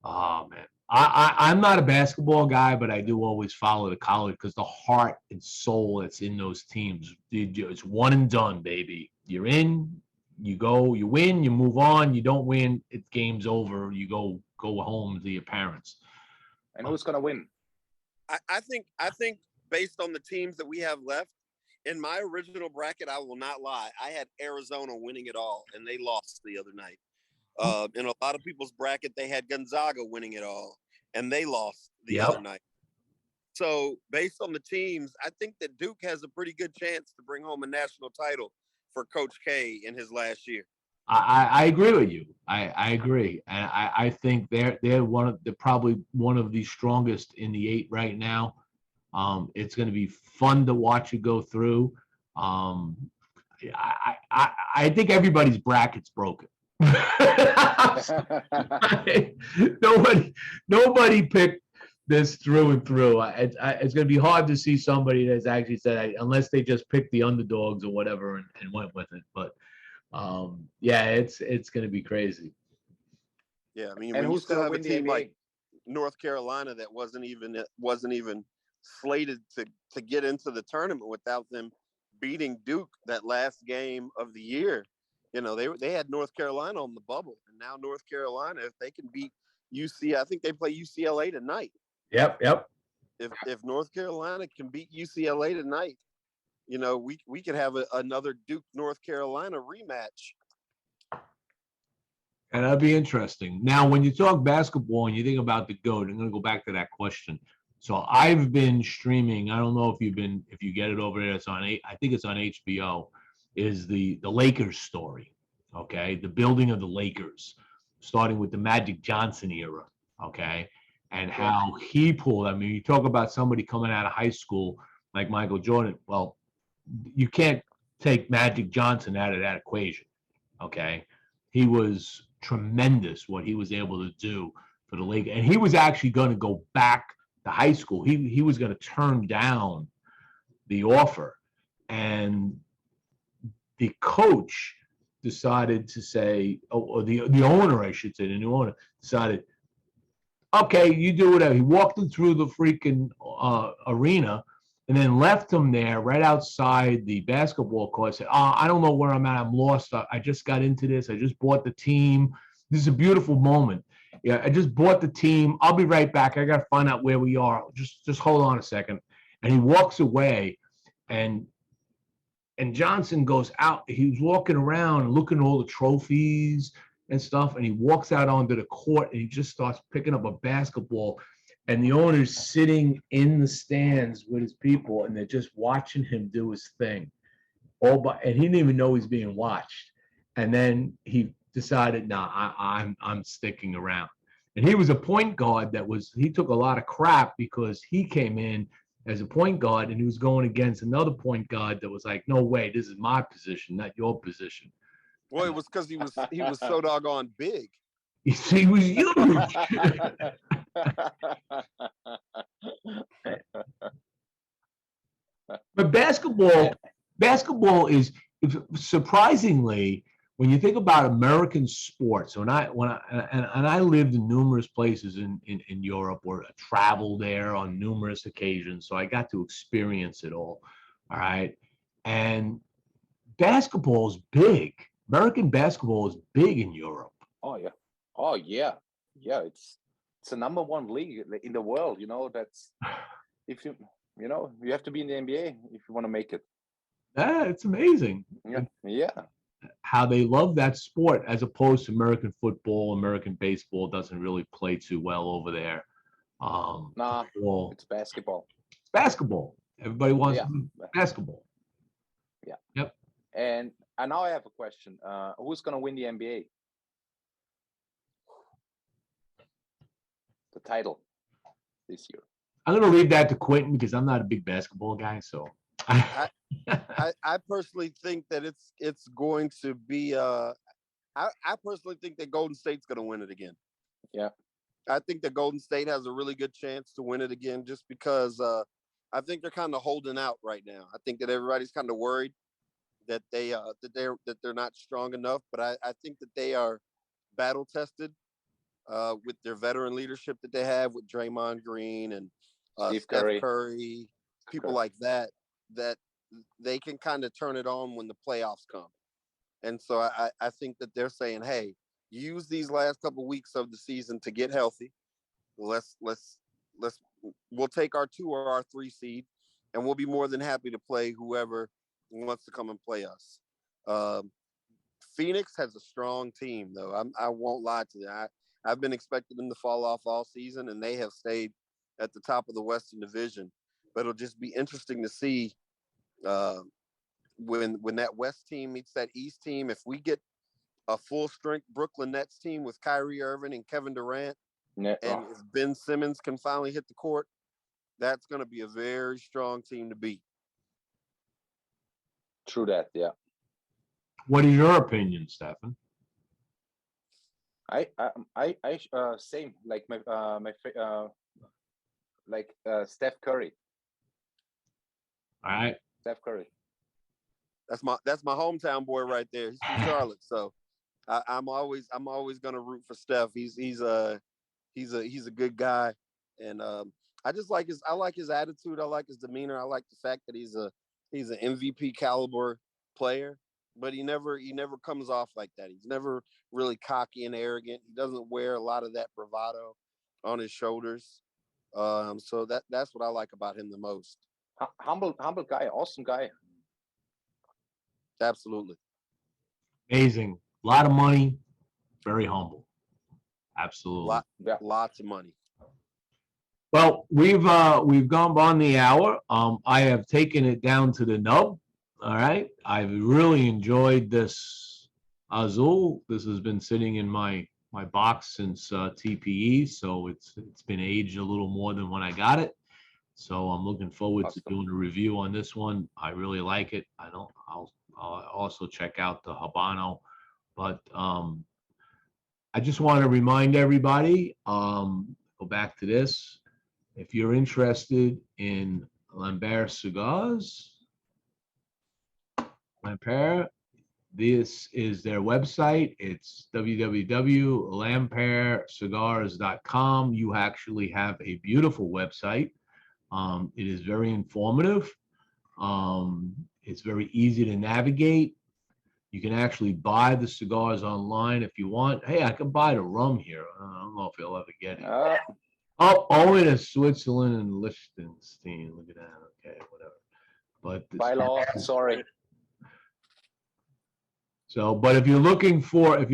Oh man, I'm not a basketball guy, but I do always follow the college because the heart and soul that's in those teams. It's one and done, baby. You're in, you go, you win, you move on. You don't win, it's game's over. You go home to your parents. And who's gonna win? I think based on the teams that we have left, in my original bracket, I will not lie, I had Arizona winning it all, and they lost the other night. In a lot of people's bracket, they had Gonzaga winning it all, and they lost the other night. So based on the teams, I think that Duke has a pretty good chance to bring home a national title for Coach K in his last year. I agree with you. I agree, and I think they're probably one of the strongest in the 8 right now. It's going to be fun to watch it go through. I think everybody's bracket's broken. Nobody picked this through and through. It's going to be hard to see somebody that's actually said, unless they just picked the underdogs or whatever and went with it. But it's going to be crazy. Yeah, I mean, and when you who's still gonna have a win the team NBA? like North Carolina that wasn't even slated to get into the tournament without them beating Duke that last game of the year. You know, they had North Carolina on the bubble, and now North Carolina, if they can beat UC, I think they play UCLA tonight. Yep. If North Carolina can beat UCLA tonight, you know, we could have another Duke North Carolina rematch. And that'd be interesting. Now, when you talk basketball and you think about the GOAT, I'm going to go back to that question. So I've been streaming. I don't know if you get it over there. It's on, I think it's on HBO. Is the Lakers story, okay? The building of the Lakers, starting with the Magic Johnson era, okay? And how he pulled. I mean, you talk about somebody coming out of high school like Michael Jordan. Well, you can't take Magic Johnson out of that equation, okay? He was tremendous what he was able to do for the Lakers. And he was actually going to go back to high school. He was going to turn down the offer. And the coach decided to say, or the owner, I should say, the new owner decided, okay, you do whatever. He walked him through the freaking arena and then left him there right outside the basketball court. Said, I don't know where I'm at. I'm lost. I just got into this. I just bought the team. This is a beautiful moment. Yeah, I just bought the team. I'll be right back. I got to find out where we are. Just hold on a second. And he walks away, and Johnson goes out. He was walking around looking at all the trophies and stuff, and he walks out onto the court, and he just starts picking up a basketball, and the owner's sitting in the stands with his people, and they're just watching him do his thing. And he didn't even know he's being watched. And then he decided, I'm sticking around. And he was a point guard he took a lot of crap because he came in as a point guard, and he was going against another point guard that was like, no way, this is my position, not your position. Well, it was because he was so doggone big. You see, he was huge. But basketball is surprisingly, when you think about American sports. And I lived in numerous places in Europe, or traveled there on numerous occasions, so I got to experience it all. All right, and basketball is big. American basketball is big in Europe. Oh yeah. Oh yeah. Yeah. It's the number one league in the world. You know, that's if you you have to be in the NBA if you want to make it. Yeah, it's amazing. Yeah. Yeah. How they love that sport, as opposed to American football. American baseball doesn't really play too well over there. Nah, Well, it's basketball. it's basketball. Everybody wants Yeah. basketball. Yeah. Yep. And now I have a question. Who's gonna win the NBA? The title this year. I'm going to leave that to Quinton because I'm not a big basketball guy. So I personally think that it's going to be I personally think that Golden State's going to win it again. Yeah. I think that Golden State has a really good chance to win it again, just because I think they're kind of holding out right now. I think that everybody's kind of worried that they're not strong enough, but I think that they are battle tested with their veteran leadership that they have with Draymond Green and Steph Steph Curry. people like that they can kind of turn it on when the playoffs come. And so I think that they're saying, hey, use these last couple of weeks of the season to get healthy. We'll take our 2 or our 3 seed, and we'll be more than happy to play whoever wants to come and play us. Phoenix has a strong team, though. I won't lie to you. I've been expecting them to fall off all season, and they have stayed at the top of the Western Division. But it'll just be interesting to see when that West team meets that East team. If we get a full strength Brooklyn Nets team with Kyrie Irving and Kevin Durant, and if Ben Simmons can finally hit the court, that's going to be a very strong team to beat. True that. Yeah. what is your opinion, Stefan? I same like Steph Curry. All right. Steph Curry. That's my hometown boy right there. He's from Charlotte, so I'm always gonna root for Steph. He's a good guy, and I like his attitude. I like his demeanor. I like the fact that he's an MVP caliber player, but he never comes off like that. He's never really cocky and arrogant. He doesn't wear a lot of that bravado on his shoulders. So that's what I like about him the most. Humble guy, awesome guy. Absolutely. Amazing. A lot of money. Very humble. Absolutely. Lots of money. Well, we've gone beyond the hour. I have taken it down to the nub. All right. I've really enjoyed this Azul. This has been sitting in my box since TPE, so it's been aged a little more than when I got it. So I'm looking forward to doing a review on this one. I really like it. I'll also check out the Habano, but I just want to remind everybody, go back to this. If you're interested in Lampert Cigars, Lampert, this is their website. It's www.lampertcigars.com. You actually have a beautiful website. It is very informative. It's very easy to navigate. You can actually buy the cigars online if you want. Hey, I can buy the rum here. I don't know if you'll ever get it. Only in Switzerland and Liechtenstein. Look at that. Okay, whatever. But by law, sorry. So, but if you're looking for the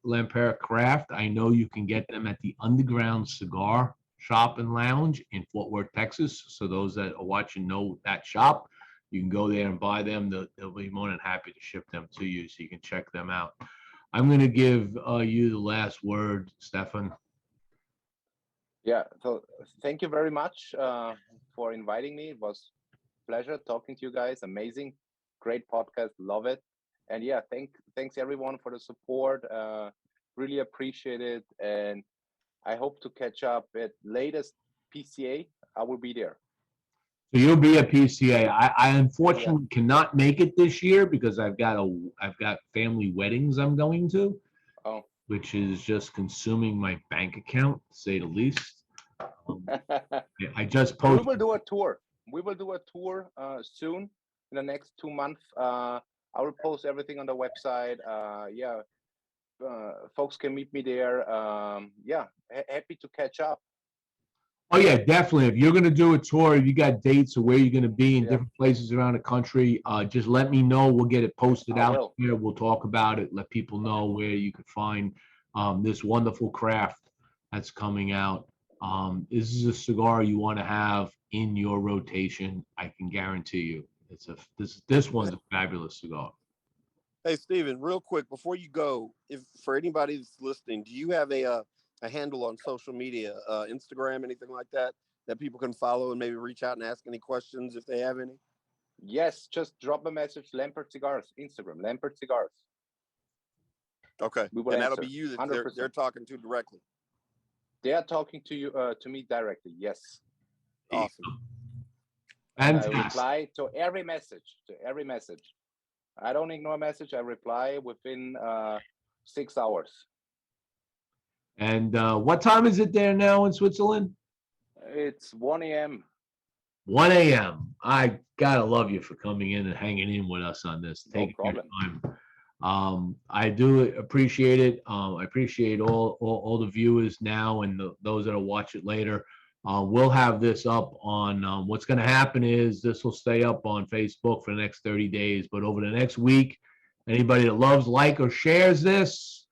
Lampert craft, I know you can get them at the Underground Cigar Shop and Lounge in Fort Worth, Texas. So those that are watching know that shop. You can go there and buy them. They'll be more than happy to ship them to you, so you can check them out. I'm going to give you the last word, Stefan. Yeah. So thank you very much for inviting me. It was a pleasure talking to you guys. Amazing, great podcast. Love it. And yeah, thanks everyone for the support. Really appreciate it. And I hope to catch up at latest PCA. I will be there. So you'll be at PCA. I Yeah. unfortunately cannot make it this year because I've got family weddings I'm going to, Oh. which is just consuming my bank account, to say the least. I just We posted. will do a tour. We will do a tour soon in the next 2 months. I will post everything on the website. Yeah, folks can meet me there. Yeah, happy to catch up. Oh yeah, definitely. If you're gonna do a tour, if you got dates or where you're gonna be in Yeah. different places around the country, just let me know. We'll get it posted I out will. here. We'll talk about it. Let people know where you can find this wonderful craft that's coming out. This is a cigar you want to have in your rotation. I can guarantee you. This one's a fabulous cigar. Hey, Steven, real quick before you go, if for anybody that's listening, do you have a handle on social media, Instagram, anything like that people can follow and maybe reach out and ask any questions if they have any? Yes, just drop a message. Lampert Cigars, Instagram, Lampert Cigars. Okay, We will and that'll answer, be you that 100%. they're talking to directly. They are talking to you, to me directly. Yes. Awesome. And I Fantastic. reply to every message. I don't ignore a message. I reply within 6 hours. And what time is it there now in Switzerland? It's 1 a.m. 1 a.m. I gotta love you for coming in and hanging in with us on this. No Taking your problem. time. I do appreciate it. I appreciate all the viewers now and those that'll watch it later. We'll have this up on what's going to happen is this will stay up on Facebook for the next 30 days. But over the next week, anybody that loves, like, or shares this,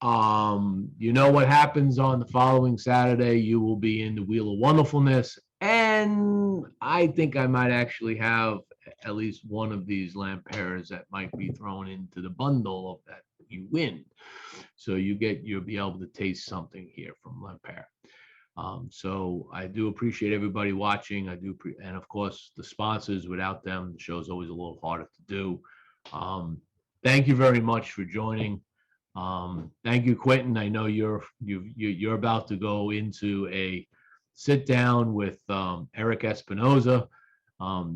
you know what happens on the following Saturday. You will be in the Wheel of Wonderfulness. And I think I might actually have at least one of these Lamperas that might be thrown into the bundle of that you win. So you'll be able to taste something here from Lampert. So I do appreciate everybody watching. And of course the sponsors. Without them, the show's always a little harder to do. Thank you very much for joining. Thank you, Quinton. I know you're about to go into a sit down with Eric Espinoza.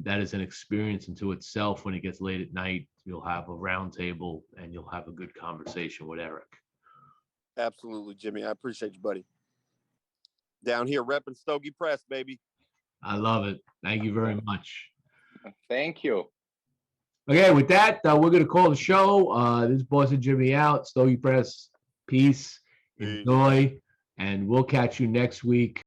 That is an experience into itself. When it gets late at night, you'll have a round table and you'll have a good conversation with Eric. Absolutely, Jimmy. I appreciate you, buddy. Down here repping Stogie Press, baby. I love it. Thank you very much. Thank you. Okay, with that, we're going to call the show. This is Boss and Jimmy out. Stogie Press, peace, enjoy, and we'll catch you next week.